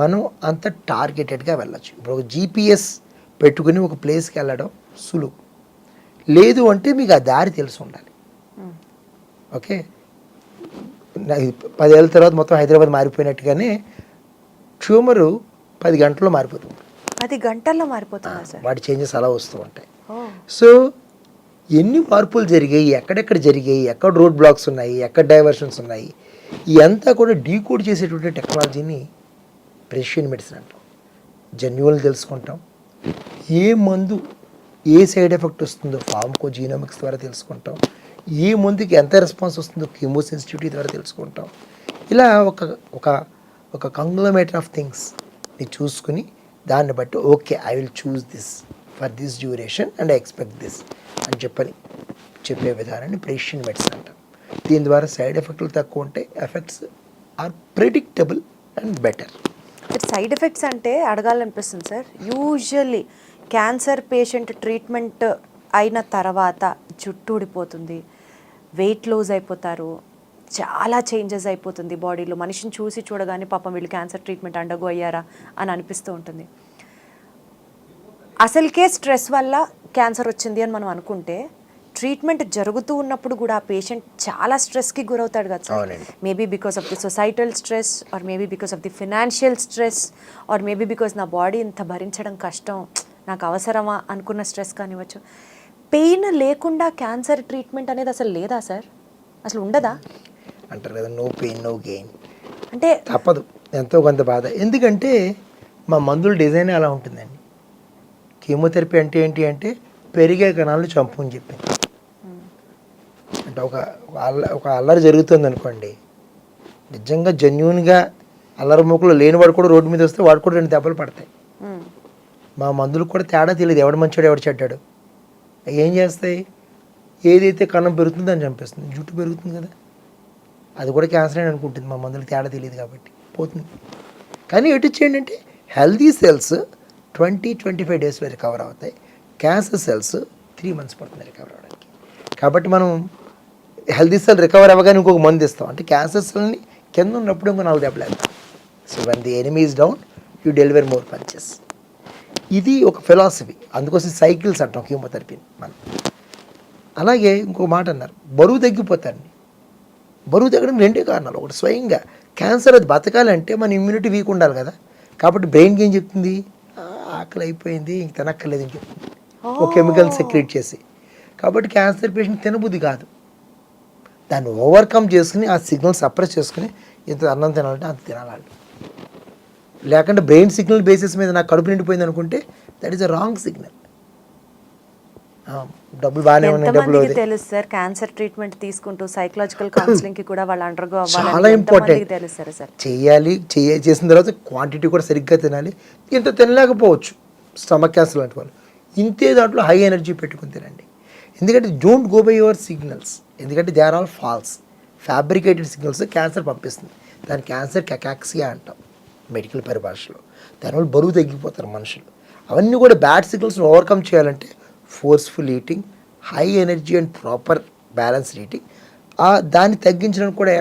మనం అంత టార్గెటెడ్గా వెళ్ళచ్చు. ఇప్పుడు ఒక జీపీఎస్ పెట్టుకుని ఒక ప్లేస్కి వెళ్ళడం సులువు, లేదు అంటే మీకు ఆ దారి తెలిసి ఉండాలి. ఓకే, 10 ఏళ్ళ తర్వాత మొత్తం హైదరాబాద్ మారిపోయినట్టుగానే ట్యూమరు 10 గంటల్లో మారిపోతుంది. 10 గంటల్లో మారిపోతుందా సార్? వాటి చేంజెస్ అలా వస్తూ ఉంటాయి. సో ఎన్ని మార్పులు జరిగాయి, ఎక్కడెక్కడ జరిగాయి, ఎక్కడ రోడ్ బ్లాక్స్ ఉన్నాయి, ఎక్కడ డైవర్షన్స్ ఉన్నాయి, ఇదంతా కూడా డీకోడ్ చేసేటువంటి టెక్నాలజీని ప్రెసిషన్ మెడిసిన్ అంటాం. జన్యువులు తెలుసుకుంటాం, ఏ మందు ఏ సైడ్ ఎఫెక్ట్ వస్తుందో ఫార్మకో జీనోమిక్స్ ద్వారా తెలుసుకుంటాం, ఏ మందుకి ఎంత రెస్పాన్స్ వస్తుందో కీమో సెన్సిటివిటీ ద్వారా తెలుసుకుంటాం. ఇలా ఒక కంగ్లోమేటర్ ఆఫ్ థింగ్స్ని చూసుకుని దాన్ని బట్టి okay I will choose this for this duration and I expect this అని చెప్పే విధానాన్ని ప్రెసిషన్ మెడిసిన్ అంటాం. దీని ద్వారా సైడ్ ఎఫెక్ట్లు తక్కువ ఉంటాయి, effects are predictable and better. Side effects అంటే అడగాలనిపిస్తుంది sir. Usually cancer patient treatment అయిన తర్వాత జుట్టు ఊడిపోతుంది, వెయిట్ లూజ్ అయిపోతారు, చాలా చేంజెస్ అయిపోతుంది బాడీలో. మనిషిని చూసి చూడగానే పాపం వీళ్ళు క్యాన్సర్ ట్రీట్మెంట్ అండగో అయ్యారా అని అనిపిస్తూ ఉంటుంది. అసలుకే స్ట్రెస్ వల్ల క్యాన్సర్ వచ్చింది అని మనం అనుకుంటే ట్రీట్మెంట్ జరుగుతూ ఉన్నప్పుడు కూడా ఆ పేషెంట్ చాలా స్ట్రెస్కి గురవుతాడు కదా sir. Maybe because of the societal stress, or maybe because of the financial stress, or maybe because నా బాడీ ఇంత భరించడం కష్టం, నాకు అవసరమా అనుకున్న స్ట్రెస్ కానివ్వచ్చు. పెయిన్ లేకుండా క్యాన్సర్ ట్రీట్మెంట్ అనేది అసలు లేదా సార్? అసలు ఉండదా? అంటారు కదా, నో పెయిన్ నో గెయిన్. అంటే తప్పదు, ఎంతో కొంత బాధ. ఎందుకంటే మా మందుల డిజైన్ అలా ఉంటుందండి. కీమోథెరపీ అంటే ఏంటి అంటే పెరిగే కణాలను చంపు అని చెప్పింది. అంటే ఒక అల్లరి జరుగుతుంది అనుకోండి, నిజంగా జెన్యూన్గా అల్లరి మూకలు లేనివాడు కూడా రోడ్డు మీద వస్తే వాడు కూడా 2 దెబ్బలు పడతాయి. మా మందులకు కూడా తేడా తెలియదు, ఎవడు మంచాడు ఎవడు చెడ్డాడు. ఏం చేస్తాయి, ఏదైతే కణం పెరుగుతుందో అని చంపేస్తుంది. జుట్టు పెరుగుతుంది కదా, అది కూడా క్యాన్సర్ అని అనుకుంటుంది. మా మందులకు తేడా తెలియదు కాబట్టి పోతుంది. కానీ ఎటు చేయండి అంటే హెల్దీ సెల్స్ 20-25 డేస్లో రికవర్ అవుతాయి, క్యాన్సర్ సెల్స్ 3 months పడుతుంది రికవర్ అవ్వడానికి. కాబట్టి మనం హెల్దీ సెల్ రికవర్ అవ్వగానే ఇంకొక మందు ఇస్తాం, అంటే క్యాన్సర్ సెల్ని కింద ఉన్నప్పుడు ఇంకో 4 దెబ్బలు వేస్తాం. So when the enemy is down you deliver more punches. ఇది ఒక ఫిలాసఫీ, అందుకోసం సైకిల్స్ అంటాం కీమోథెరపీని మనం. అలాగే ఇంకో మాట అన్నారు, బరువు తగ్గిపోతారండి. బరువు తగ్గడం 2 కారణాలు. ఒకటి స్వయంగా క్యాన్సర్ అది బతకాలంటే మన ఇమ్యూనిటీ వీక్ ఉండాలి కదా. కాబట్టి బ్రెయిన్కి ఏం చెప్తుంది, ఆకలి అయిపోయింది ఇంక తినక్కర్లేదు అని చెప్తుంది, ఒక కెమికల్ సెక్రెట్ చేసి. కాబట్టి క్యాన్సర్ పేషెంట్ తినబుద్ధి కాదు, దాన్ని ఓవర్కమ్ చేసుకుని ఆ సిగ్నల్ సప్రెస్ చేసుకుని ఎంత అన్నం తినాలంటే అంత తినాలి. లేకుంటే బ్రెయిన్ సిగ్నల్ బేసిస్ మీద నాకు కడుపు నిండిపోయింది అనుకుంటే that is a wrong signal. డబ్బులు బాగానే ఉన్నాయి, డబ్బులు తెలుసు సార్ క్యాన్సర్ ట్రీట్మెంట్ తీసుకుంటూ సైకలాజికల్ కౌన్సిలింగ్ కి కూడా వాళ్ళు అండర్గో అవ్వాలి, చాలా ఇంపార్టెంట్. తెలుసు సార్. చేసిన తర్వాత క్వాంటిటీ కూడా సరిగ్గా తినాలి. ఇంత తినలేకపోవచ్చు స్టమక్ క్యాన్సర్ లాంటి వాళ్ళు, ఇంతే దాంట్లో హై ఎనర్జీ పెట్టుకుని తినండి. ఎందుకంటే don't go by your signals, ఎందుకంటే they are all false fabricated signals cancer పంపిస్తుంది. దాని క్యాన్సర్ కెకాక్సియా అంటాం మెడికల్ పరిభాషలో. దానివల్ల బరువు తగ్గిపోతారు మనుషులు. అవన్నీ కూడా బ్యాడ్ సిగ్నల్స్ని ఓవర్కమ్ చేయాలంటే forceful eating, high energy and proper balance eating. దాన్ని తగ్గించడానికి కూడా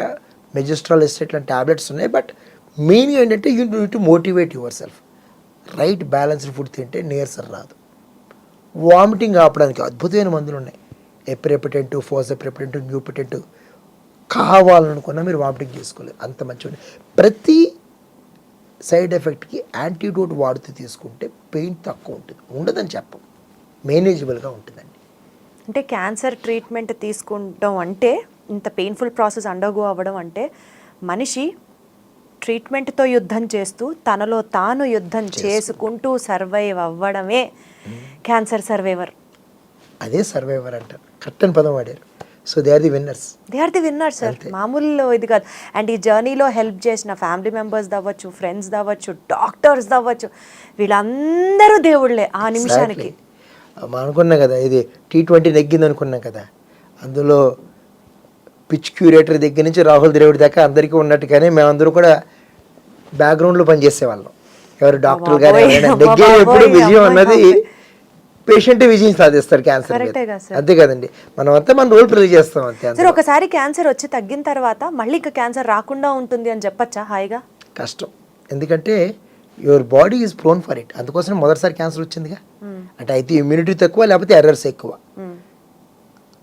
మెజిస్ట్రాల్ ఎస్టేట్ లాంటి ట్యాబ్లెట్స్ ఉన్నాయి. బట్ మెయిన్గా ఏంటంటే you need to motivate your self. Right balanced food తింటే నీరసం రాదు. వామిటింగ్ ఆపడానికి అద్భుతమైన మందులు ఉన్నాయి, ఎప్రెపిటెంట్, ఫోసెప్రెపిటెంట్, న్యూపిటెంట్. కావాలనుకున్నా మీరు వామిటింగ్ చేసుకోలేదు, అంత మంచిగా. ప్రతి సైడ్ ఎఫెక్ట్కి యాంటీడోట్ వాడుతూ తీసుకుంటే పెయిన్ తక్కువ ఉంటుంది, ఉండదని చెప్పం, మేనేజబుల్గా ఉంటుందండి. అంటే క్యాన్సర్ ట్రీట్మెంట్ తీసుకుంటాం అంటే ఇంత పెయిన్ఫుల్ ప్రాసెస్ అండర్గో అవ్వడం అంటే మనిషి ట్రీట్మెంట్తో యుద్ధం చేస్తూ తనలో తాను యుద్ధం చేసుకుంటూ సర్వైవ్ అవ్వడమే క్యాన్సర్ సర్వైవర్. అదే సర్వైవర్ అంటారు, కరెక్ట్ అని పదం వాడారు. So they are the winners. Sir మామూలు ఇది కాదు. అండ్ ఈ జర్నీలో హెల్ప్ చేసిన ఫ్యామిలీ మెంబర్స్ అవ్వచ్చు, ఫ్రెండ్స్ అవ్వచ్చు, డాక్టర్స్ అవ్వచ్చు, వీళ్ళందరూ దేవుళ్ళే ఆ నిమిషానికి. అనుకున్నాం కదా ఇది T20 నెగ్గింది అనుకున్నాం కదా, అందులో పిచ్ క్యూరేటర్ దగ్గర నుంచి రాహుల్ ద్రవిడ్ దాకా అందరికీ ఉన్నట్టుగానే మేమందరూ కూడా బ్యాక్గ్రౌండ్లో పనిచేసే వాళ్ళం, ఎవరు డాక్టర్లు కానీ బాబోయ్, ఎవరైనా. అబ్బా నెగ్గేది ఎప్పుడు బాబోయ్, విజయం అమ్మాయి అన్నది బాబోయ్. పేషెంట్ విజయం సాధిస్తారు క్యాన్సర్ మీద. కరెక్టే కదా సార్. అంతే కదండి, మనం అంతా మన రోల్ ప్లే చేస్తాం అంతే. సార్ అందులో ఒకసారి క్యాన్సర్ వచ్చి తగ్గిన తర్వాత మళ్ళీ ఇంకా క్యాన్సర్ రాకుండా ఉంటుంది అని చెప్పచ్చా హాయిగా? కష్టం, ఎందుకంటే your body is prone for it. అందుకోసం మొదటిసారి క్యాన్సర్ వచ్చిందిగా, అంటే అయితే ఇమ్యూనిటీ తక్కువ లేకపోతే ఎర్రర్స్ ఎక్కువ.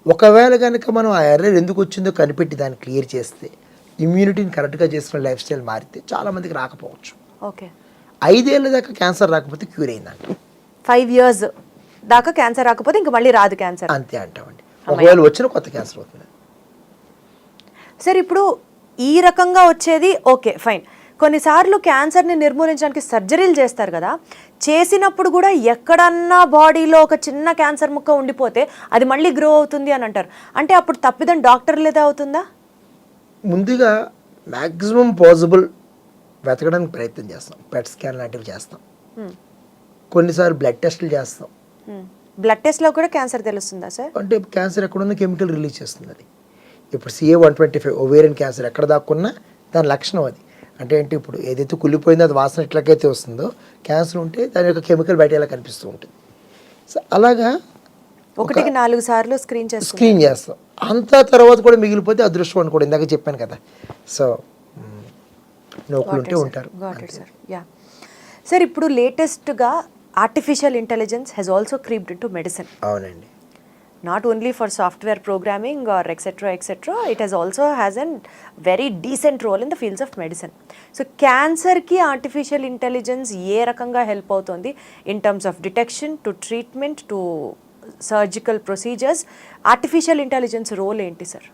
ఒకవేళ కనుక మనం ఆ ఎర్రర్ ఎందుకు వచ్చిందో కనిపెట్టి దాన్ని క్లియర్ చేస్తే, ఇమ్యూనిటీని కరెక్ట్గా చేసుకున్న లైఫ్ స్టైల్ మారితే చాలామందికి రాకపోవచ్చు. ఓకే, 5 ఏళ్ళ దాకా క్యాన్సర్ రాకపోతే క్యూర్ అయిందంట. 5 years దాకా క్యాన్సర్ రాకపోతే ఇంకా మళ్ళీ రాదు క్యాన్సర్ అంతే అంటామండి. ఒకవేళ వచ్చిన కొత్త క్యాన్సర్ అవుతుంది. సార్ ఇప్పుడు ఈ రకంగా వచ్చేది ఓకే ఫైన్, కొన్నిసార్లు క్యాన్సర్ని నిర్మూలించడానికి సర్జరీలు చేస్తారు కదా, చేసినప్పుడు కూడా ఎక్కడన్నా బాడీలో ఒక చిన్న క్యాన్సర్ ముక్క ఉండిపోతే అది మళ్ళీ గ్రో అవుతుంది అని అంటారు. అంటే అప్పుడు తప్పిదం డాక్టర్లేదే అవుతుందా? ముందుగా మ్యాక్సిమం పాసిబుల్ వెతకడానికి ప్రయత్నం చేస్తాం, పెట్ స్కాన్ లాంటివి చేస్తాం, కొన్నిసార్లు బ్లడ్ టెస్టులు చేస్తాం. బ్లడ్ టెస్ట్లో కూడా క్యాన్సర్ తెలుస్తుందా సార్? అంటే క్యాన్సర్ ఎక్కడున్న కెమికల్ రిలీజ్ చేస్తుంది అది. ఇప్పుడు CA-125 ఓవేరియన్ క్యాన్సర్ ఎక్కడ దాక్కున్నా దాని లక్షణం అది. అంటే ఏంటి, ఇప్పుడు ఏదైతే కుళ్ళిపోయిందో అది వాసన ఎట్లాగైతే వస్తుందో, క్యాన్సర్ ఉంటే దాని యొక్క కెమికల్ బయట ఎలా కనిపిస్తూ ఉంటుంది. సో అలాగా 1కి 4 సార్లు స్క్రీన్ చేస్తాం. అంతా తర్వాత కూడా మిగిలిపోతే అదృష్టం అని కూడా ఇందాక చెప్పాను కదా. సో నోకులు ఉంటే ఉంటారు. సార్ యా సార్, ఇప్పుడు లేటెస్ట్గా artificial intelligence has also creeped into medicine. అవునండి. Not only for software programming or etc., it has also has a very decent role in the fields of medicine. So cancer ki artificial intelligence ఏ రకంగా help అవుతుంది in terms of detection to treatment to surgical procedures? Artificial intelligence role ఏంటి sir?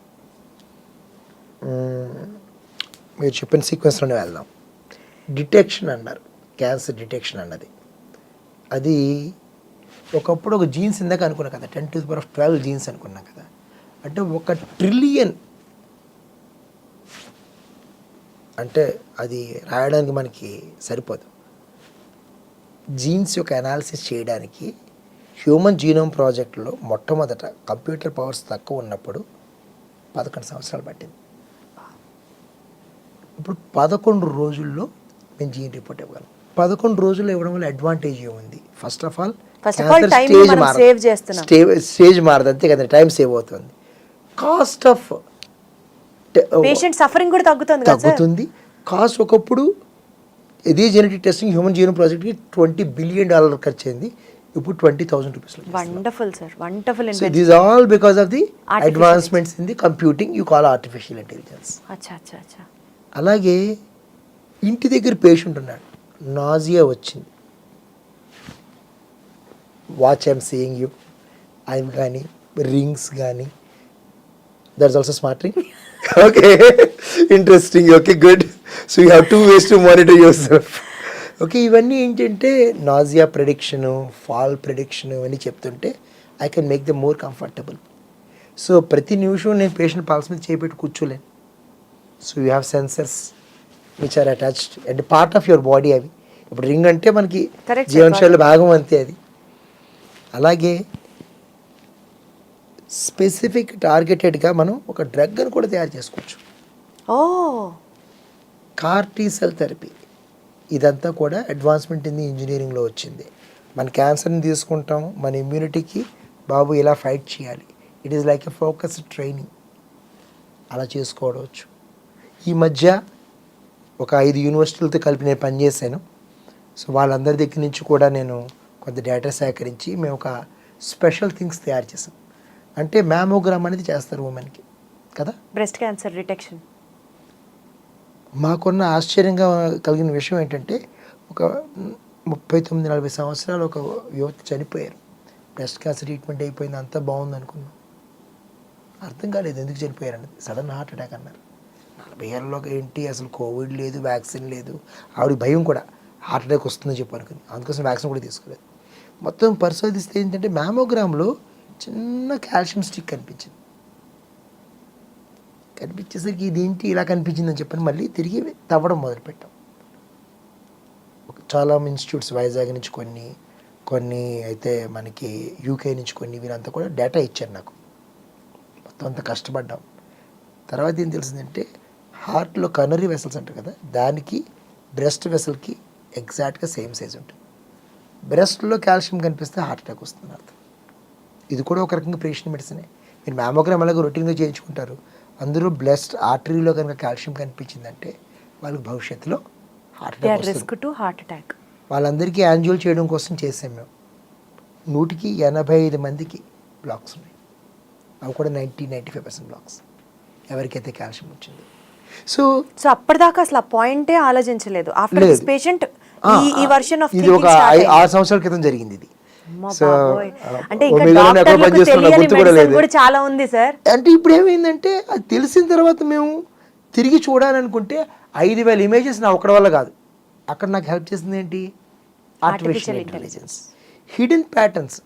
మీరు చెప్పిన సీక్వెన్స్లోనే వెళ్దాం. Detection అన్నారు, cancer detection అన్నది అది ఒకప్పుడు ఒక జీన్స్ ఇందాక అనుకున్నా కదా, 10⁻12 జీన్స్ అనుకున్నాం కదా. అంటే 1 ట్రిలియన్, అంటే అది రాయడానికి మనకి సరిపోదు. జీన్స్ యొక్క అనాలిసిస్ చేయడానికి హ్యూమన్ జీనోమ్ ప్రాజెక్ట్లో మొట్టమొదట కంప్యూటర్ పవర్స్ తక్కువ ఉన్నప్పుడు 11 సంవత్సరాలు పట్టింది. ఇప్పుడు 11 రోజుల్లో మేము జీన్ రిపోర్ట్ ఇవ్వగలం. 11 రోజుల్లో ఇవ్వడం వల్ల అడ్వాంటేజ్ ఏముంది? ఫస్ట్ ఆఫ్ ఆల్ స్టేజ్ మారదు, అంతే కదండి, టైం సేవ్ అవుతుంది. కాస్ట్ ఆఫ్ పేషెంట్ సఫరింగ్ కూడా తగ్గుతుంది. కాస్ట్ ఒకప్పుడు ఇదే జెనెటిక్ టెస్టింగ్ హ్యూమన్ జీనోమ్ ప్రాజెక్ట్కి $20 బిలియన్ ఖర్చు అయింది, ఇప్పుడు 20,000 rupees. Wonderful sir, wonderful. So this all because of the advancements in the computing you call artificial intelligence. అలాగే ఇంటి దగ్గర పేషెంట్ ఉన్నాడు, నాజియా వచ్చింది, వాచ్ ఐఎమ్ సీయింగ్ యూ, అవి కానీ రింగ్స్ కానీ, that's also smart ring. Okay, interesting. Okay, good. So you have 2 ways to monitor yourself. Okay, ఇవన్నీ ఏంటంటే నాజియా ప్రెడిక్షను, ఫాల్ ప్రెడిక్షను ఇవన్నీ చెప్తుంటే I can make them more comfortable. So ప్రతి నిమిషం నేను పేషెంట్ పాల్స్ మీద చేపెట్టి కూర్చోలేను. So you have sensors which are attached and part of your body. అవి ఇప్పుడు రింగ్ అంటే మనకి జీవనశైలి భాగం అంతే అది. అలాగే స్పెసిఫిక్ టార్గెటెడ్గా మనం ఒక డ్రగ్ అని కూడా తయారు చేసుకోవచ్చు. CAR-T సెల్ థెరపీ, ఇదంతా కూడా అడ్వాన్స్మెంట్ ఇన్ ది ఇంజనీరింగ్లో వచ్చింది. మన క్యాన్సర్ని తీసుకుంటాం, మన ఇమ్యూనిటీకి బాబు ఇలా ఫైట్ చేయాలి, it is like a focused training, అలా చేసుకోవచ్చు. ఈ మధ్య ఒక 5 యూనివర్సిటీలతో కలిపి నేను పనిచేశాను. సో వాళ్ళందరి దగ్గర నుంచి కూడా నేను కొంత డేటా సేకరించి మేము ఒక స్పెషల్ థింగ్స్ తయారు చేసాం. అంటే మ్యామోగ్రామ్ అనేది చేస్తారు ఉమెన్కి కదా, బ్రెస్ట్ క్యాన్సర్ డిటెక్షన్. మాకున్న ఆశ్చర్యంగా కలిగిన విషయం ఏంటంటే, ఒక 39-40 సంవత్సరాలు ఒక యువతి చనిపోయారు. బ్రెస్ట్ క్యాన్సర్ ట్రీట్మెంట్ అయిపోయింది, అంతా బాగుంది అనుకున్నాం. అర్థం కాలేదు ఎందుకు చనిపోయారని. సడన్ హార్ట్ అటాక్ అన్నారు. 40 ఏళ్ళలోకి ఏంటి, అసలు కోవిడ్ లేదు, వ్యాక్సిన్ లేదు, ఆవిడ భయం కూడా హార్ట్ అటాక్ వస్తుందని చెప్పి అనుకుని, అందుకోసం వ్యాక్సిన్ కూడా తీసుకోలేదు. మొత్తం పరిశోధిస్తే ఏంటంటే మ్యామోగ్రామ్లో చిన్న కాల్షియం స్టిక్ కనిపించేసరికి ఇదేంటి ఇలా కనిపించిందని చెప్పని మళ్ళీ తిరిగి తవ్వడం మొదలుపెట్టాం. చాలా ఇన్స్టిట్యూట్స్, వైజాగ్ నుంచి కొన్ని అయితే మనకి యూకే నుంచి కొన్ని, వీరంతా కూడా డేటా ఇచ్చారు నాకు. మొత్తం అంతా కష్టపడ్డాం. తర్వాత ఏం తెలిసిందంటే, హార్ట్లో కనరీ వెసల్స్ అంటారు కదా, దానికి బ్రెస్ట్ వెసల్కి ఎగ్జాక్ట్గా సేమ్ సైజ్ ఉంటుంది. బ్రెస్ట్లో కాల్షియం కనిపిస్తే హార్ట్ అటాక్ వస్తుంది అర్థం. ఇది కూడా ఒక రకంగా ప్రివెన్షన్ మెడిసినే. మీరు మ్యామోగ్రామ్ అలాగే రొటీన్గా చేయించుకుంటారు, అందరూ బ్లస్ట్ ఆర్టరీలో కనుక కాల్షియం కనిపించిందంటే వాళ్ళకి భవిష్యత్తులో హార్ట్ అటాక్ వస్తుంది. Risk to heart attack. వాళ్ళందరికీ యాంజియోల్ చేయడం కోసం చేసాం మేము. 185 మందికి బ్లాక్స్ ఉన్నాయి, అవి కూడా 90-95% బ్లాక్స్ ఎవరికైతే కాల్షియం వచ్చింది. సో సో అప్పటిదాకా అసలు ఆ పాయింటే ఆలోచించలేదు. ఆఫ్టర్ దిస్ పేషెంట్ ఈ వర్షన్ ఆఫ్ ఇది ఒక 6 సంవత్సరాల క్రితం జరిగింది ఇది. సో అంటే ఇంకా డాక్టర్లకు తెలియని మెడిసిన్ కూడా చాలా ఉంది సార్. అంటే ఇప్పుడు ఏమైందంటే అది తెలిసిన తర్వాత మేము తిరిగి చూడాలనుకుంటే 5,000 ఇమేజెస్ నా ఒక్కడి వల్ల కాదు. అక్కడ నాకు హెల్ప్ చేసింది ఏంటి? Artificial intelligence, hidden patterns.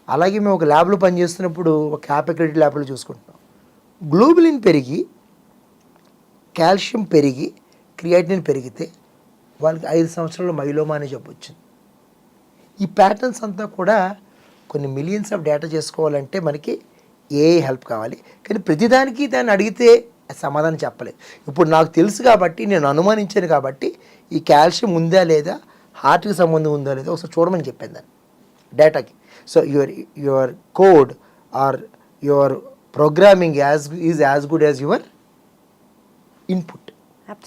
అలాగే మేము ఒక ల్యాబ్లో పనిచేస్తున్నప్పుడు ఒక క్యాపిక్రెడిట్ ల్యాబ్లో చూసుకుంటున్నాం, గ్లోబులిన్ పెరిగి కాల్షియం పెరిగి క్రియాటినిన్ పెరిగితే వాళ్ళకి 5 సంవత్సరాల్లో మైలోమా అనే జబ్బు వచ్చింది. ఈ ప్యాటర్న్స్ అంతా కూడా కొన్ని మిలియన్స్ ఆఫ్ డేటా చేసుకోవాలంటే మనకి ఏ హెల్ప్ కావాలి. కానీ ప్రతిదానికి దాన్ని అడిగితే సమాధానం చెప్పలేదు. ఇప్పుడు నాకు తెలుసు కాబట్టి, నేను అనుమానించాను కాబట్టి ఈ కాల్షియం ఉందా లేదా, హార్ట్కి సంబంధం ఉందా లేదా ఒకసారి చూడమని చెప్పాను దాన్ని డేటాకి. So your code or your programming is as good as your input.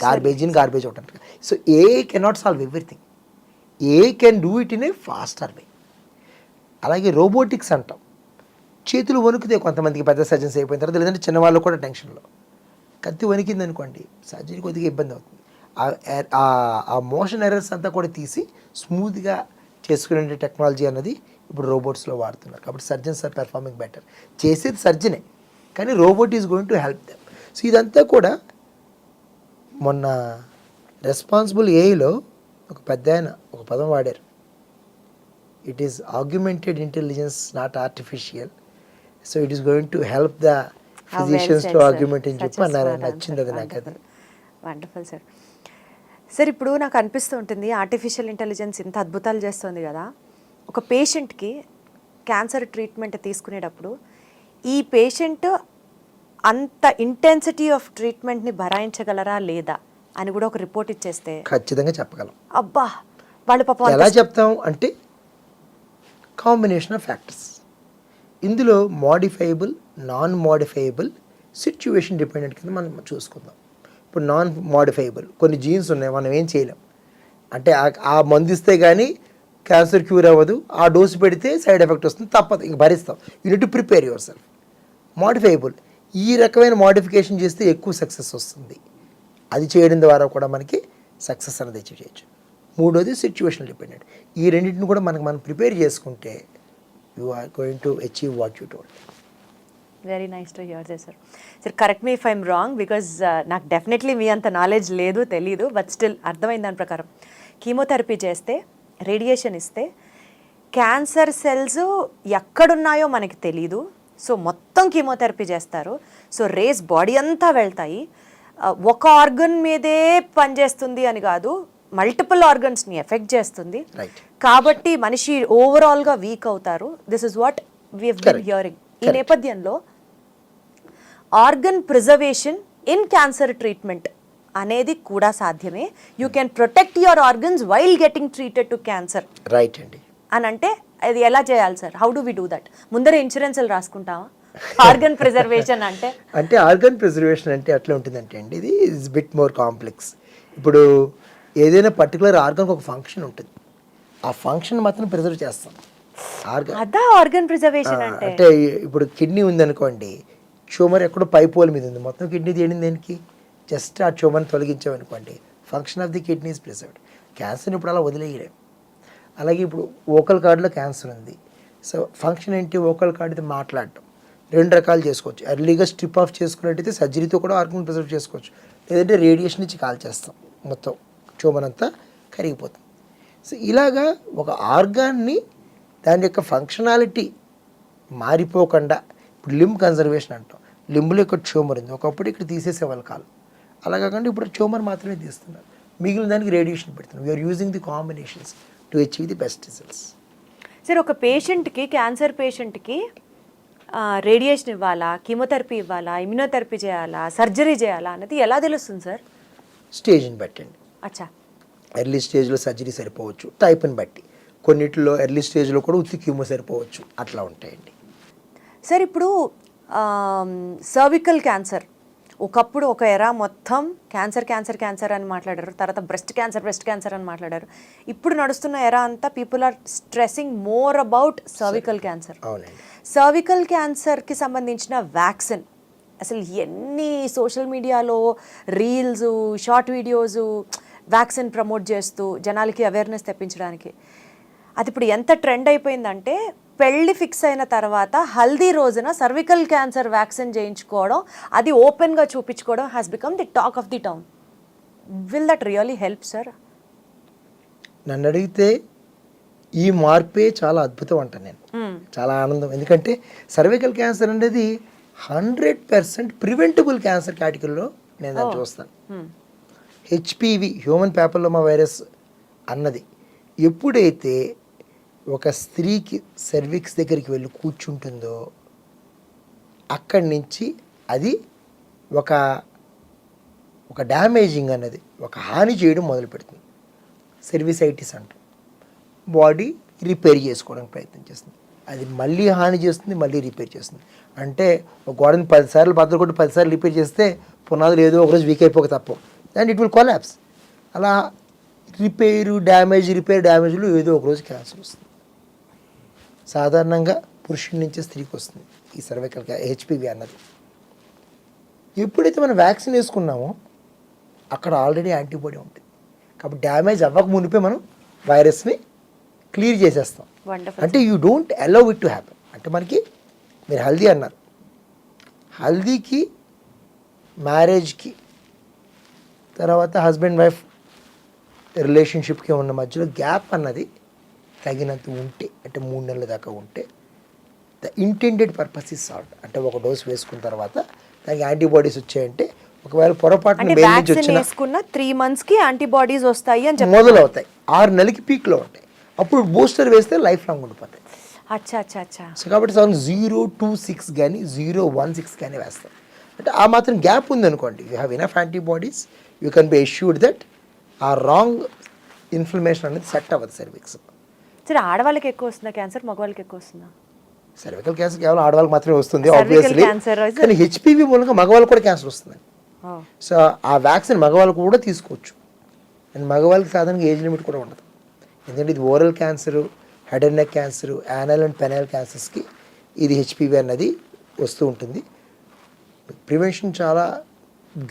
Garbage in garbage out అంటారు. So AI cannot solve everything, AI can do it in a faster way. అలాగే రోబోటిక్స్ అంటాం, చేతులు వణుకుతే కొంతమందికి పెద్ద సర్జన్స్ అయిపోయిన తర్వాత, లేదంటే చిన్నవాళ్ళు కూడా టెన్షన్లో కత్తి వణికింది అనుకోండి, సర్జరీ కొద్దిగా ఇబ్బంది అవుతుంది. ఆ మోషన్ ఎర్రర్స్ అంతా కూడా తీసి స్మూత్గా చేసుకునే టెక్నాలజీ అన్నది ఇప్పుడు రోబోట్స్లో వాడుతున్నారు. కాబట్టి సర్జన్స్ ఆర్ పెర్ఫార్మింగ్ బెటర్. చేసేది సర్జనే, కానీ robot is going to help them. So ఇదంతా కూడా మొన్న రెస్పాన్సిబుల్ ఏఐలో ఒక పెద్ద ఆయన ఒక పదం వాడారు, it is augmented intelligence not artificial. So it is going to help the physicians to argument అని చెప్పి అన్నారు. నచ్చింది అది నాకు. అది వండర్ఫుల్ సార్. సార్ ఇప్పుడు నాకు అనిపిస్తూ ఉంటుంది, ఆర్టిఫిషియల్ ఇంటెలిజెన్స్ ఇంత అద్భుతాలు చేస్తుంది కదా, ఒక పేషెంట్కి క్యాన్సర్ ట్రీట్మెంట్ తీసుకునేటప్పుడు ఈ పేషెంట్ అంత ఇంటెన్సిటీ ఆఫ్ ట్రీట్మెంట్ని భరాయించగలరా లేదా అని కూడా ఒక రిపోర్ట్ ఇచ్చేస్తే ఖచ్చితంగా చెప్పగలం. అబ్బా వాళ్ళు పాపం ఎలా చెప్తాం అంటే కాంబినేషన్ ఆఫ్ ఫ్యాక్టర్స్. ఇందులో modifiable, non modifiable, situation dependent కింద మనం చూసుకుందాం. ఇప్పుడు నాన్ మోడిఫైబుల్ కొన్ని జీన్స్ ఉన్నాయి, మనం ఏం చేయలేం. అంటే ఆ మందు ఇస్తే కానీ క్యాన్సర్ క్యూర్ అవ్వదు, ఆ డోసు పెడితే సైడ్ ఎఫెక్ట్ వస్తుంది, తప్పదు, ఇంక భరిస్తాం. You need to prepare yourself. Modifiable, ఈ రకమైన మోడిఫికేషన్ చేస్తే ఎక్కువ సక్సెస్ వస్తుంది, అది చేయడం ద్వారా కూడా మనకి సక్సెస్ అనేది అచీవ్ చేయొచ్చు. మూడోది సిచ్యువేషన్ డిపెండెంట్. ఈ రెండింటిని కూడా మనం ప్రిపేర్ చేసుకుంటే you are going to achieve what you told. Very nice to hear sir. Sir correct me if I'm wrong, because నాకు డెఫినెట్లీ మీ అంత నాలెడ్జ్ లేదు, తెలీదు, బట్ స్టిల్ అర్థమైంది దాని ప్రకారం. కీమోథెరపీ చేస్తే, రేడియేషన్ ఇస్తే క్యాన్సర్ సెల్స్ ఎక్కడున్నాయో మనకి తెలీదు, సో మొత్తం కీమోథెరపీ చేస్తారు. సో రేస్ బాడీ అంతా వెళ్తాయి, ఒక ఆర్గన్ మీదే పనిచేస్తుంది అని కాదు, మల్టిపుల్ ఆర్గన్స్ని ఎఫెక్ట్ చేస్తుంది. కాబట్టి మనిషి ఓవరాల్గా వీక్ అవుతారు. This is what we have been hearing. ఈ నేపథ్యంలో organ preservation in cancer treatment అనేది కూడా సాధ్యమే. You can protect your organs while getting treated to cancer. Right అండి. అని అంటే అది ఎలా చేయాలి సార్? How do we do that? ముందర ఇన్సూరెన్స్లు రాసుకుంటావా ఆర్గన్ ప్రిజర్వేషన్ అంటే? అంటే ఆర్గన్ ప్రిజర్వేషన్ అంటే ఎట్లా ఉంటుందంటే అండి, ఇది ఇస్ బిట్ మోర్ కాంప్లెక్స్. ఇప్పుడు ఏదైనా పర్టికులర్ ఆర్గన్కి ఒక ఫంక్షన్ ఉంటుంది, ఆ ఫంక్షన్ మాత్రం ప్రిజర్వ్ చేస్తాం. అదా ఆర్గన్ ప్రిజర్వేషన్ అంటే. అంటే ఇప్పుడు కిడ్నీ ఉందనుకోండి, ట్యూమర్ ఎక్కడో పైపోల్ మీద ఉంది, మొత్తం కిడ్నీ తీయడం దేనికి? జస్ట్ ఆ ట్యూమర్ని తొలగించామనుకోండి, function of the kidney is preserved. క్యాన్సర్ని ఇప్పుడు అలా వదిలేయలేం. అలాగే ఇప్పుడు ఓకల్ కార్డులో క్యాన్సర్ ఉంది, సో ఫంక్షన్ ఏంటి? ఓకల్ కార్డుతో మాట్లాడటం. 2 రకాలు చేసుకోవచ్చు. ఎర్లీగా స్ట్రిప్ ఆఫ్ చేసుకున్నట్టయితే సర్జరీతో కూడా ఆర్గన్ ప్రిజర్వ్ చేసుకోవచ్చు, లేదంటే రేడియేషన్ ఇచ్చి కాల్ చేస్తాం, మొత్తం ట్యూమర్ అంతా కరిగిపోతుంది. సో ఇలాగా ఒక ఆర్గాన్ని దాని యొక్క ఫంక్షనాలిటీ మారిపోకుండా, ఇప్పుడు లింబ్ కన్జర్వేషన్ అంటాం, లింబులో యొక్క ట్యూమర్ ఉంది, ఒకప్పుడు ఇక్కడ తీసేసేవాళ్ళు కాదు, అలా కాకుండా ఇప్పుడు ట్యూమర్ మాత్రమే తీస్తున్నారు, మిగిలిన దానికి రేడియేషన్ పెడుతున్నారు. We are using the combinations to achieve the best results. Sir ఒక పేషెంట్కి, క్యాన్సర్ పేషెంట్కి రేడియేషన్ ఇవ్వాలా, కీమోథెరపీ ఇవ్వాలా, ఇమ్యునోథెరపీ చేయాలా, సర్జరీ చేయాలా అన్నది ఎలా తెలుస్తుంది సార్? స్టేజ్ని పెట్టండి. అచ్చా. ఎర్లీ స్టేజ్లో సర్జరీ సరిపోవచ్చు, టైప్ని బట్టి. కొన్నిటిలో ఎర్లీ స్టేజ్లో కూడా ఉత్తి కీమో సరిపోవచ్చు, అట్లా ఉంటాయండి. సార్ ఇప్పుడు సర్వికల్ క్యాన్సర్ ఒకప్పుడు ఒక ఎరా మొత్తం క్యాన్సర్ క్యాన్సర్ క్యాన్సర్ అని మాట్లాడారు, తర్వాత బ్రెస్ట్ క్యాన్సర్ అని మాట్లాడారు. ఇప్పుడు నడుస్తున్న ఎరా అంతా people are stressing more about cervical cancer. అవునండి. సర్వికల్ క్యాన్సర్కి సంబంధించిన వ్యాక్సిన్ అసలు ఎన్ని సోషల్ మీడియాలో reels, short videos vaccine promote చేస్తూ జనాలకి అవేర్నెస్ తెప్పించడానికి, అది ఇప్పుడు ఎంత ట్రెండ్ అయిపోయిందంటే పెళ్ళి ఫిక్స్ అయిన తర్వాత హల్దీ రోజున సర్వికల్ క్యాన్సర్ వ్యాక్సిన్ చేయించుకోవడం, అది ఓపెన్గా చూపించుకోవడం has become the talk of the town. Will that really help sir? నన్ను అడిగితే ఈ మార్పే చాలా అద్భుతం అంటాను నేను. చాలా ఆనందం. ఎందుకంటే సర్వికల్ క్యాన్సర్ అనేది 100% ప్రివెంటబుల్ క్యాన్సర్ కేటగిరీలో నేను దాన్ని చూస్తాను. హెచ్పివి, హ్యూమన్ ప్యాపిలోమా వైరస్ అన్నది ఎప్పుడైతే ఒక స్త్రీకి సర్విక్స్ దగ్గరికి వెళ్ళి కూర్చుంటుందో అక్కడి నుంచి అది ఒక డ్యామేజింగ్ అన్నది, ఒక హాని చేయడం మొదలు పెడుతుంది. సర్విసైటిస్ అంటాం. బాడీ రిపేర్ చేసుకోవడానికి ప్రయత్నం చేస్తుంది, అది మళ్ళీ హాని చేస్తుంది, మళ్ళీ రిపేర్ చేస్తుంది. అంటే ఒక గోడని 10 సార్లు బద్దలు కొట్టి 10 సార్లు రిపేర్ చేస్తే పునాదులు ఏదో ఒకరోజు వీక్ అయిపోక తప్ప, అండ్ ఇట్ విల్ కొలాప్స్. అలా రిపేర్ డ్యామేజ్లు ఏదో ఒకరోజు క్యాన్సర్ వస్తుంది. సాధారణంగా పురుషుడి నుంచి స్త్రీకి వస్తుంది ఈ సర్వైకల్ హెచ్పివి అన్నది. ఎప్పుడైతే మనం వ్యాక్సిన్ వేసుకున్నామో అక్కడ ఆల్రెడీ యాంటీబాడీ ఉంటుంది, కాబట్టి డ్యామేజ్ అవ్వక మునిపే మనం వైరస్ని క్లియర్ చేసేస్తాం. అంటే you don't allow it to happen. అంటే మనకి మీరు హల్దీ అన్నారు, హల్దీకి, మ్యారేజ్కి, తర్వాత హస్బెండ్ వైఫ్ రిలేషన్షిప్కి ఉన్న మధ్యలో గ్యాప్ అన్నది తగినంత ఉంటే, అంటే 3 నెలల దాకా ఉంటే the intended purpose is solved. అంటే ఒక డోస్ వేసుకున్న తర్వాత దానికి యాంటీబాడీస్ వచ్చాయంటే, ఒకవేళ పొరపాటున మెయిల్ నుంచి వచ్చిన 3 monthsకి యాంటీబాడీస్ వస్తాయి అని చెప్పి మొదలవుతాయి. 6 నెలలకి పీక్లో ఉంటాయి. అప్పుడు బూస్టర్ వేస్తే లైఫ్ లాంగ్ ఉండిపోతాయి. అచ్చా. సో కాబట్టి 026 కానీ 016 కానీ వేస్తాం. అంటే ఆ మాత్రం గ్యాప్ ఉందనుకోండి, you have enough antibodies, you can be assured that ఆ రాంగ్ ఇన్ఫ్లమేషన్ అనేది సెట్ అవ్వదు సర్విక్స్. సరే, ఆడవాళ్ళకి ఎక్కువ వస్తుందా క్యాన్సర్, మగవాళ్ళకి ఎక్కువ వస్తుందా? సర్వికల్ క్యాన్సర్ కేవలం ఆడవాళ్ళకి మాత్రమే వస్తుంది ఆబ్వియస్లీ, కానీ హెచ్పివి మూలంగా మగవాళ్ళకి కూడా క్యాన్సర్ వస్తుంది. సో ఆ వ్యాక్సిన్ మగవాళ్ళు కూడా తీసుకోవచ్చు. అండ్ మగవాళ్ళకి సాధారణంగా ఏజ్ లిమిట్ కూడా ఉండదు. ఎందుకంటే ఇది oral cancer, head and neck cancer, anal and penile క్యాన్సర్స్కి ఇది హెచ్పివి అన్నది వస్తూ ఉంటుంది. ప్రివెన్షన్ చాలా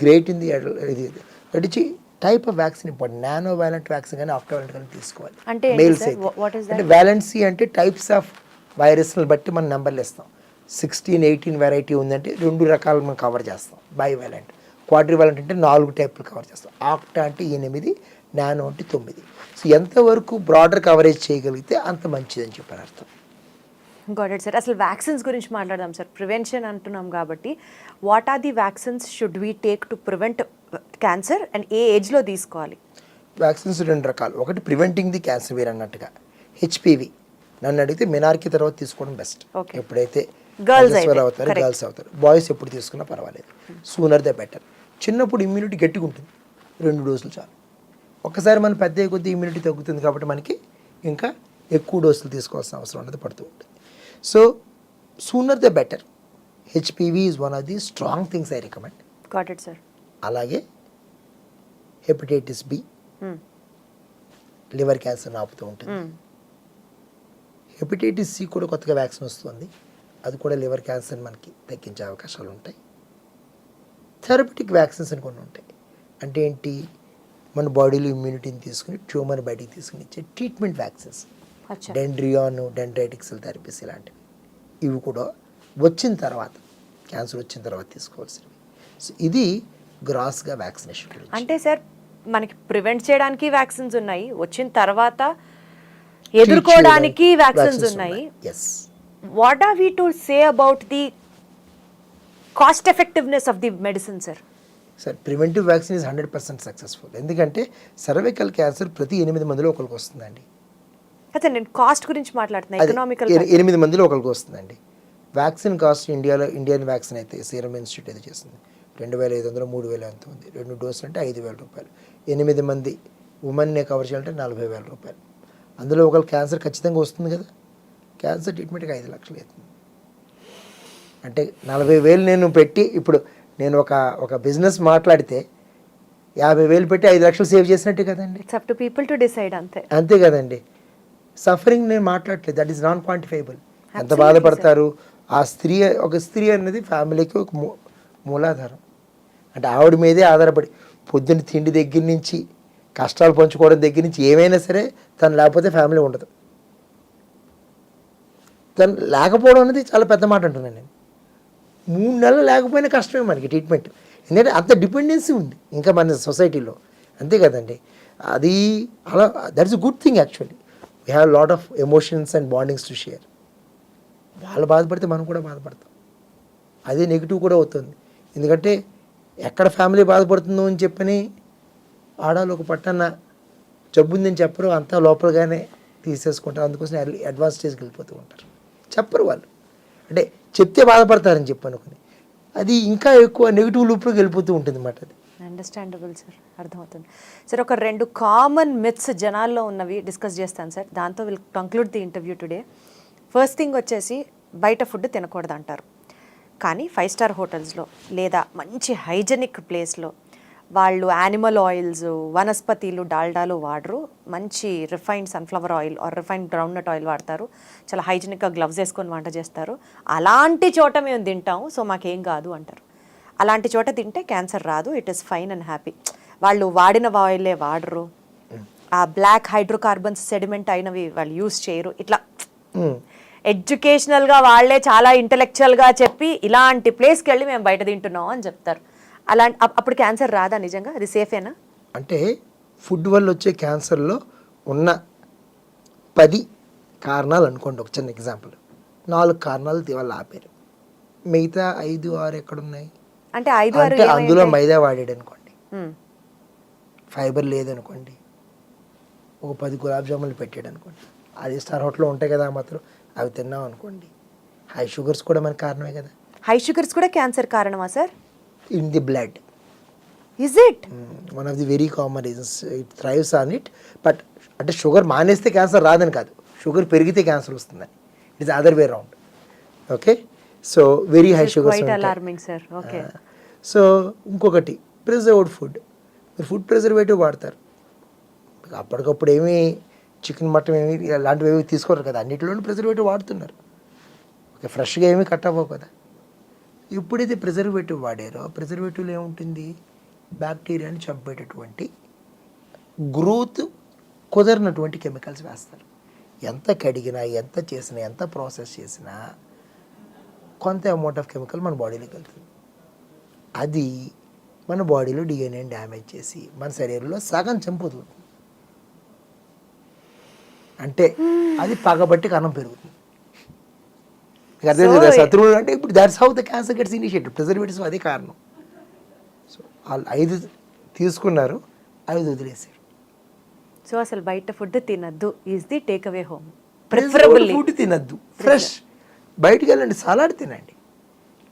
గ్రేట్ ఇది. నడిచి type of vaccine important. Nano valent vaccine కానీ ఆఫ్టర్ వ్యాలెంట్ కానీ తీసుకోవాలి. మేల్స్ అయితే అంటే వ్యాలెన్సీ అంటే టైప్స్ ఆఫ్ వైరస్ని బట్టి మనం నెంబర్లు ఇస్తాం. 16, 18 వెరైటీ ఉందంటే 2 రకాలు మనం కవర్ చేస్తాం. బై వ్యాలెంట్, క్వాడ్రి వ్యాలెంట్ అంటే 4 టైపులు కవర్ చేస్తాం. ఆక్టా అంటే 8, నానో అంటే 9. సో ఎంతవరకు బ్రాడర్ కవరేజ్ చేయగలిగితే అంత మంచిదని చెప్పని అర్థం. Got it sir. అసలు వ్యాక్సిన్స్ గురించి మాట్లాడదాం సార్. ప్రివెన్షన్ అంటున్నాం కాబట్టి what are the vaccines should we take to prevent cancer and ఏ ఏజ్లో తీసుకోవాలి? వ్యాక్సిన్స్ 2 రకాలు. ఒకటి ప్రివెంటింగ్ ది క్యాన్సర్, మీరు అన్నట్టుగా హెచ్పివి. నన్ను అడిగితే మినార్కి తర్వాత తీసుకోవడం బెస్ట్. ఎప్పుడైతే గర్ల్స్ అవుతారు, బాయ్స్ ఎప్పుడు తీసుకున్నా పర్వాలేదు. Sooner the better. చిన్నప్పుడు ఇమ్యూనిటీ గట్టిగా ఉంటుంది, 2 డోసులు చాలు. ఒక్కసారి మనం పెద్ద కొద్ది ఇమ్యూనిటీ తగ్గుతుంది కాబట్టి మనకి ఇంకా ఎక్కువ డోసులు తీసుకోవాల్సిన అవసరం అనేది పడుతూ ఉంటుంది. So sooner the better. HPV is one of the strong things I recommend. Got it sir. అలాగే హెపటైటిస్ బి, లివర్ క్యాన్సర్ ఆపుతూ ఉంటుంది. హెపటైటిస్ సి కూడా కొత్తగా వ్యాక్సిన్ వస్తుంది, అది కూడా లివర్ క్యాన్సర్ మనకి తగ్గించే అవకాశాలు ఉంటాయి. థెరపటిక్ వ్యాక్సిన్స్ అని కొన్ని ఉంటాయి. అంటే ఏంటి, మన బాడీలో ఇమ్యూనిటీని తీసుకుని ట్యూమర్ బయటికి తీసుకుని ఇచ్చే ట్రీట్మెంట్ వ్యాక్సిన్స్. డెండ్రియాన్, డెండ్రైటిక్ సెల్ థెరపీస్ ఇలాంటివి. ఇవి కూడా వచ్చిన తర్వాత, క్యాన్సర్ వచ్చిన తర్వాత తీసుకోవాల్సినవి. సో ఇది గ్రాస్గా వ్యాక్సినేషన్. అంటే సార్ మనకి ప్రివెంట్ చేయడానికి వ్యాక్సిన్స్ ఉన్నాయి, వచ్చిన తర్వాత ఎదుర్కోవడానికి వ్యాక్సిన్స్ ఉన్నాయి. What are we to say about the cost effectiveness of the medicine sir? Sir preventive vaccine is 100% successful. ఎందుకంటే సర్వైకల్ క్యాన్సర్ ప్రతి 8 మందిలో ఒకరికి వస్తుందండి. అదే నేను కాస్ట్ గురించి మాట్లాడుతున్నాను. ఎకనామికల్ 8 మందిలో ఒకరికి వస్తుందండి. వ్యాక్సిన్ కాస్ట్ ఇండియన్ వ్యాక్సిన్ అయితే సీరం ఇన్స్టిట్యూట్ అయితే చేస్తుంది 2500, 3000 ఎంత ఉంది. 2 డోసులు అంటే 5000 రూపాయలు. 8 మంది ఉమెన్నే కవర్ చేయాలంటే 40,000 రూపాయలు. అందులో ఒకళ్ళు క్యాన్సర్ ఖచ్చితంగా వస్తుంది కదా, క్యాన్సర్ ట్రీట్మెంట్కి 5 లక్షలు అవుతుంది. అంటే 40,000 నేను పెట్టి, ఇప్పుడు నేను ఒక బిజినెస్ మాట్లాడితే 50,000 పెట్టి 5 లక్షలు సేవ్ చేసినట్టే కదండి. It's up to people to decide అంతే. అంతే కదండి. సఫరింగ్ నేను మాట్లాడట్లేదు, దట్ ఈస్ నాన్ క్వాంటిఫైబుల్. ఎంత బాధపడతారు ఒక స్త్రీ అన్నది ఫ్యామిలీకి ఒక మూలాధారం. అంటే ఆవిడ మీదే ఆధారపడి పొద్దున్న తిండి దగ్గర నుంచి కష్టాలు పంచుకోవడం దగ్గర నుంచి ఏమైనా సరే తను లేకపోతే ఫ్యామిలీ ఉండదు. తను లేకపోవడం అనేది చాలా పెద్ద మాట అంటున్నాను నేను. 3 నెలలు లేకపోయినా కష్టమే మనకి ట్రీట్మెంట్, ఎందుకంటే అంత డిపెండెన్సీ ఉంది ఇంకా మన సొసైటీలో. అంతే కదండి. అది అలా that is a good thing actually. We have lot of emotions and bondings to share. వాళ్ళు బాధపడితే మనం కూడా బాధపడతాం, అదే నెగిటివ్ కూడా అవుతుంది. ఎందుకంటే ఎక్కడ ఫ్యామిలీ బాధపడుతుందో అని చెప్పని ఆడవాళ్ళు ఒక పట్టణ జబ్బు ఉందని చెప్పరు, అంతా లోపలగానే తీసేసుకుంటారు. అందుకోసం అడ్వాన్స్ స్టేజ్కి వెళ్ళిపోతూ ఉంటారు, చెప్పరు వాళ్ళు. అంటే చెప్తే బాధపడతారని చెప్పి అనుకుని అది ఇంకా ఎక్కువ నెగిటివ్ లూప్లోకి వెళ్ళిపోతూ ఉంటుంది అన్నమాట. అది అండర్స్టాండబుల్ సార్, అర్థమవుతుంది సార్. ఒక 2 కామన్ మిత్స్ జనాల్లో ఉన్నవి డిస్కస్ చేస్తాను సార్, దాంతో will conclude the interview today. First thing వచ్చేసి బయట ఫుడ్ తినకూడదు అంటారు, కానీ 5 స్టార్ హోటల్స్లో లేదా మంచి హైజెనిక్ ప్లేస్లో వాళ్ళు యానిమల్ ఆయిల్స్, వనస్పతిలు, డాల్డాలు వాడరు, మంచి refined sunflower oil are refined groundnut oil వాడతారు, చాలా హైజెనిక్గా గ్లవ్స్ వేసుకొని వంట చేస్తారు. అలాంటి చోట మేము తింటాము, సో మాకేం కాదు అంటారు. అలాంటి చోట తింటే క్యాన్సర్ రాదు, it is fine and happy. వాళ్ళు వాడిన ఆయిలే వాడరు, ఆ బ్లాక్ హైడ్రోకార్బన్స్ సెడిమెంట్ అయినవి వాళ్ళు యూస్ చేయరు. ఇట్లా ఎడ్యుకేషనల్గా వాళ్ళే చాలా ఇంటలెక్చువల్గా చెప్పి ఇలాంటి ప్లేస్కి వెళ్ళి మేము బయట తింటున్నాం అని చెప్తారు. అప్పుడు క్యాన్సర్ రాదా నిజంగా? అది సేఫేనా? అంటే ఫుడ్ వల్ల వచ్చే క్యాన్సర్లో ఉన్న 10 కారణాలు అనుకోండి, ఒక చిన్న ఎగ్జాంపుల్. 4 కారణాలు వాళ్ళు ఆపారు, మిగతా 5, 6 ఎక్కడున్నాయి? అంటే 5, 6 అంటే అందులో మైదా వాడాడు అనుకోండి, ఫైబర్ లేదనుకోండి, ఒక 10 గులాబ్ జాములు పెట్టాడు అనుకోండి, అది స్టార్ హోటల్లో ఉంటాయి కదా మాత్రం, అవి తిన్నాం అనుకోండి. హై షుగర్స్ కూడా మనకి కారణమే కదా. హై షుగర్స్ కూడా క్యాన్సర్ కారణమా sir? In the blood. Is it one of the very common reasons. It thrives on it. But అంటే షుగర్ మానేస్తే క్యాన్సర్ రాదని కాదు, షుగర్ పెరిగితే క్యాన్సర్ వస్తుందని. It is other way round. Okay, so very high sugars. So ఇంకొకటి preserved food. మీరు food preservative వాడతారు, అప్పటికప్పుడు ఏమీ చికెన్ మటన్ ఏమి అలాంటివి ఏమి తీసుకోరు కదా, అన్నింటిలోనూ ప్రిజర్వేటివ్ వాడుతున్నారు. ఓకే, ఫ్రెష్గా ఏమీ కట్ అవ్వవు కదా. ఎప్పుడైతే ప్రిజర్వేటివ్ వాడారో, ప్రిజర్వేటివ్లో ఏముంటుంది, బ్యాక్టీరియాని చంపేటటువంటి గ్రోత్ కుదరినటువంటి కెమికల్స్ వేస్తారు. ఎంత కడిగినా, ఎంత చేసినా, ఎంత ప్రాసెస్ చేసినా కొంత అమౌంట్ ఆఫ్ కెమికల్ మన బాడీలోకి వెళ్తుంది. అది మన బాడీలో డిఎన్ఏని డ్యామేజ్ చేసి మన శరీరంలో సగం చంపుతుంది. అంటే అది పగబట్టి కణం పెరుగుతుంది. అర్థం కదా, శత్రువులు అంటే ఇప్పుడు that's how the cancer gets initiated. Preservatives అదే కారణం. సో వాళ్ళు 5 తీసుకున్నారు, 5 వదిలేసారు. సో అసలు బయట ఫుడ్ తినద్దు is the take away home. Preferably food తినద్దు, ఫ్రెష్. బయటికి వెళ్ళండి, సలాడ్ తినండి.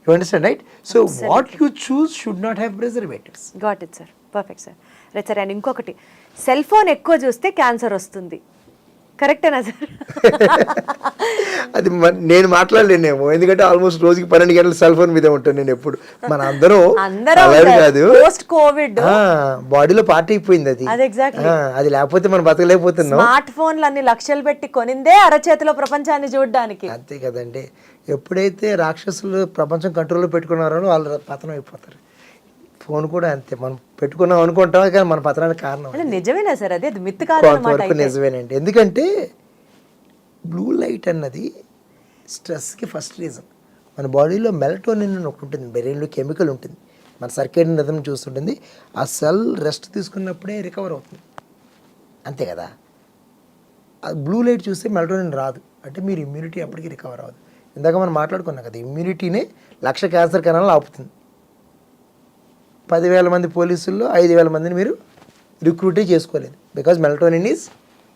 You understand right? So what you choose should not have preservatives. Got it sir, perfect sir. Right sir. And ఇంకొకటి, సెల్ ఫోన్ ఎక్కువ చూస్తే cancer వస్తుంది, కరెక్టేనా sir? అది నేను మాట్లాడలేనేమో, ఎందుకంటే ఆల్మోస్ట్ రోజుకి 12 గంటలు సెల్ ఫోన్ మీదే ఉంటాను నేను ఎప్పుడు. మన అందరం కాదు, పోస్ట్ కోవిడ్ బాడీలో పార్ట్ అయిపోయింది అది. అది లేకపోతే మనం బతకలేకపోతున్నాం. స్మార్ట్ ఫోన్లు అన్ని లక్షలు పెట్టి కొనిందే అరచేతిలో ప్రపంచాన్ని చూడడానికి. అంతే కదండి. ఎప్పుడైతే రాక్షసులు ప్రపంచం కంట్రోల్లో పెట్టుకున్నారో వాళ్ళు పతనం అయిపోతారు. ఫోన్ కూడా అంతే, మనం పెట్టుకున్నాం అనుకుంటాం కానీ మన పతనానికి కారణం. నిజమేనా సార్? అదే మిత్ కాదు అన్నమాట. నిజమేనండి, ఎందుకంటే బ్లూ లైట్ అన్నది స్ట్రెస్కి ఫస్ట్ రీజన్. మన బాడీలో మెలటోనిన్ అని ఒకటి ఉంటుంది, బ్రెయిన్లో కెమికల్ ఉంటుంది, మన సర్కేడియన్ రిథమ్ చూస్తుంటుంది. ఆ సెల్ రెస్ట్ తీసుకున్నప్పుడే రికవర్ అవుతుంది, అంతే కదా. ఆ బ్లూ లైట్ చూస్తే మెలటోనిన్ రాదు, అంటే మీరు ఇమ్యూనిటీ అప్పటికి రికవర్ అవ్వదు. ఇందాక మనం మాట్లాడుకున్నాం కదా, ఇమ్యూనిటీనే 1,00,000 క్యాన్సర్ కణాలను ఆపుతుంది. 10,000 మంది పోలీసుల్లో 5,000 మందిని మీరు రిక్రూటే చేసుకోలేదు, because melatonin is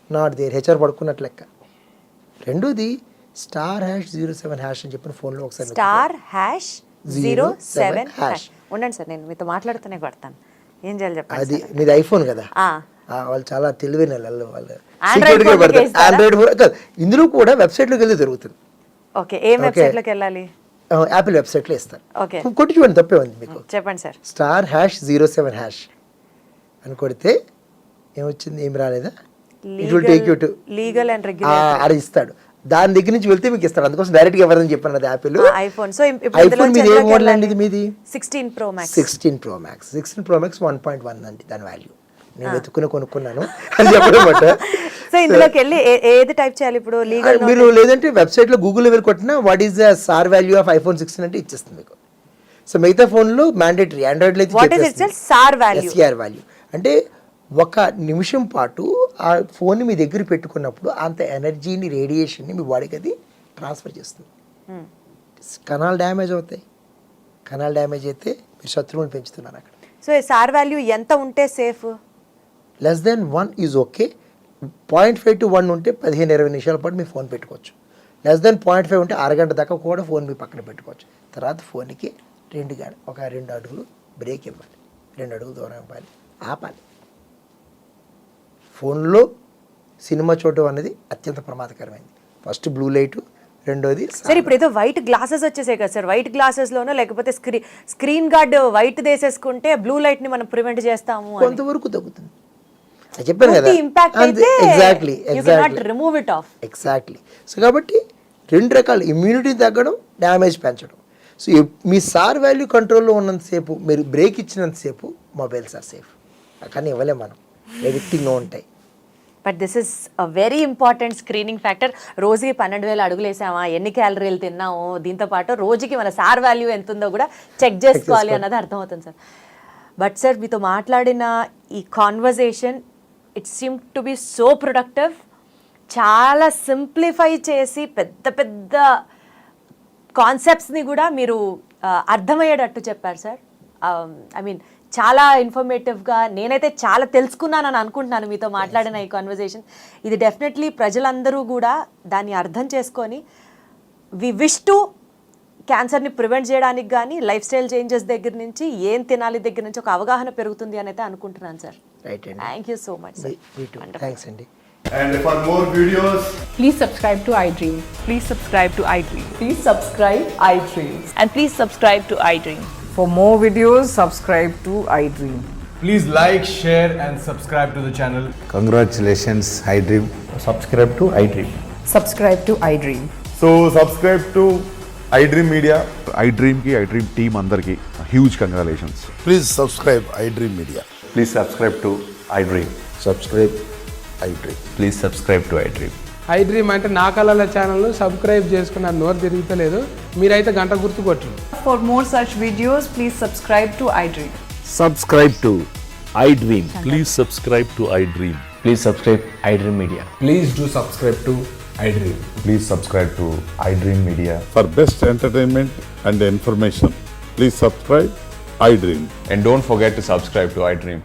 not there. HR పడుకున్నట్లు లెక్క. రెండోది *#07# అని చెప్పిన ఫోన్లో ఒకసారి *#07#. ఉండండి సార్, నేను మీతో మాట్లాడుతూనే పడతాను. ఏం చేయాలి చెప్పండి. అది మీది ఐఫోన్ కదా, వాళ్ళు చాలా తెలివైన వాళ్ళు Android Security గా phone పెడతారు. కి ఇస్తారా? Android phone కాదు, ఇందులో కూడా వెబ్సైట్లోకి వెళ్ళి దొరుకుతుంది. ఓకే, ఏ వెబ్సైట్లోకి వెళ్ళాలి? యాపిల్ వెబ్సైట్లో ఇస్తారు. ఓకే, కొట్టి చూడండి, తప్పే ఉంది మీకు. చెప్పండి సార్. *#07# అని కొడితే ఏమొచ్చింది, ఏం రాలేదా? It will take you to legal and regulatory అది ఇస్తాడు. దాని దగ్గర నుంచి వెళ్తే మీకు ఇస్తాడు. అందుకోసం డైరెక్ట్గా ఎవరని చెప్పాను, అది యాపిల్. ఐఫోన్. సో ఐఫోన్ మీది ఏ మోడల్ అండి? ఇది మీది 16 Pro Max. 16 Pro Max 1.1 అండి దాని వాల్యూ. నేను వెతుక్కుని కొనుక్కున్నాను అని చెప్పడం. సో ఇందులోకి వెళ్ళి ఏది టైప్ చేయాలి ఇప్పుడు? లీగల్ మీరు లేదంటే వెబ్సైట్లో గూగుల్లో వెళ్ళి కొట్టినా what is the sir value of iPhone 16 అంటే ఇచ్చేస్తుంది మీకు. సో మిగతా ఫోన్లో మ్యాండేటరీ, ఆండ్రాయిడ్లో అయితే what is it's sir value? SAR value అంటే ఒక నిమిషం పాటు ఆ ఫోన్ మీ దగ్గర పెట్టుకున్నప్పుడు అంత ఎనర్జీని, రేడియేషన్ని మీ బాడీకి అది ట్రాన్స్ఫర్ చేస్తుంది. కణాలు డ్యామేజ్ అవుతాయి. కణాలు డ్యామేజ్ అయితే మీరు శత్రువుని పెంచుతున్నారు అక్కడ. సో సార్ వాల్యూ ఎంత ఉంటే సేఫ్? <1 is okay. 0.5 to 1 ఉంటే 15-20 నిమిషాల పాటు మీ ఫోన్ పెట్టుకోవచ్చు. <0.5 ఉంటే అరగంట దాకా కూడా ఫోన్ మీ పక్కన పెట్టుకోవచ్చు. తర్వాత ఫోన్కి 2 అడుగులు బ్రేక్ ఇవ్వాలి, 2 అడుగులు దూరం ఇవ్వాలి, ఆపాలి. ఫోన్లో సినిమా చూడటం అనేది అత్యంత ప్రమాదకరమైంది. ఫస్ట్ బ్లూ లైట్, రెండోది సార్ ఇప్పుడు ఏదో వైట్ గ్లాసెస్ వచ్చేసాయి కదా సార్, వైట్ గ్లాసెస్లోనో లేకపోతే స్క్రీన్ గార్డ్ వైట్ వేసేసుకుంటే బ్లూ లైట్ని మనం ప్రివెంట్ చేస్తాము కొంతవరకు తగ్గుతుంది. అది చెప్పాను కదా, ఇంపాక్ట్ అయితే you cannot remove it of. Exactly. So కాబట్టి 2 రకాలు, ఇమ్యూనిటీ తగ్గడం, డ్యామేజ్ పెంచడం. సో మీ సార్ వాల్యూ కంట్రోల్లో ఉన్నంతసేపు, మీరు బ్రేక్ ఇచ్చినంతసేపు మొబైల్స్ ఆర్ సేఫ్. కానీ ఇవ్వలేం మనం, ఎడిక్టింగ్గా ఉంటాయి. But this is a very important screening factor. రోజుకి 12,000 అడుగులు వేసామా, ఎన్ని క్యాలరీలు తిన్నాము, దీంతో పాటు రోజుకి మన సార్ వాల్యూ ఎంత ఉందో కూడా చెక్ చేసుకోవాలి అన్నది అర్థమవుతుంది సార్. బట్ సార్ మీతో మాట్లాడిన ఈ conversation it seem to be so productive. చాలా సింప్లిఫై చేసి పెద్ద పెద్ద కాన్సెప్ట్స్ని కూడా మీరు అర్థమయ్యేటట్టు చెప్పారు సార్. ఐ మీన్ చాలా ఇన్ఫర్మేటివ్గా, నేనైతే చాలా తెలుసుకున్నానని అనుకుంటున్నాను మీతో మాట్లాడిన ఈ కాన్వర్జేషన్. ఇది డెఫినెట్లీ ప్రజలందరూ కూడా దాన్ని అర్థం చేసుకొని వి విష్ టు క్యాన్సర్ని ప్రివెంట్ చేయడానికి కానీ లైఫ్ స్టైల్ చేంజెస్ దగ్గర నుంచి ఏం తినాలి దగ్గర నుంచి ఒక అవగాహన పెరుగుతుంది అని అయితే అనుకుంటున్నాను సార్. రైట్ అండి, thank you so much sir. Thanks అండి. And for more videos, Please subscribe to iDream. Please subscribe to iDream. Please subscribe iDream. And please subscribe to iDream. For more videos, subscribe to iDream. please like, share and subscribe to the channel. Congratulations, iDream. subscribe to iDream. Subscribe to iDream. So subscribe to iDream Media. iDream ki iDream team andarki huge congratulations. Please subscribe iDream Media. Please subscribe to iDream. Subscribe iDream. Please subscribe to iDream. iDream అంటే నా కళల ఛానల్ను subscribe చేసుకున్న నోరు తిరుగుతలేదు, మీరైతే గంట గుర్తు కొట్టండి. For more such videos, please subscribe to iDream. Subscribe to iDream. Please subscribe to iDream. Please subscribe iDream Media. Please do subscribe to iDream. Please subscribe to iDream Media. For best entertainment and information, please subscribe iDream. And don't forget to subscribe to iDream.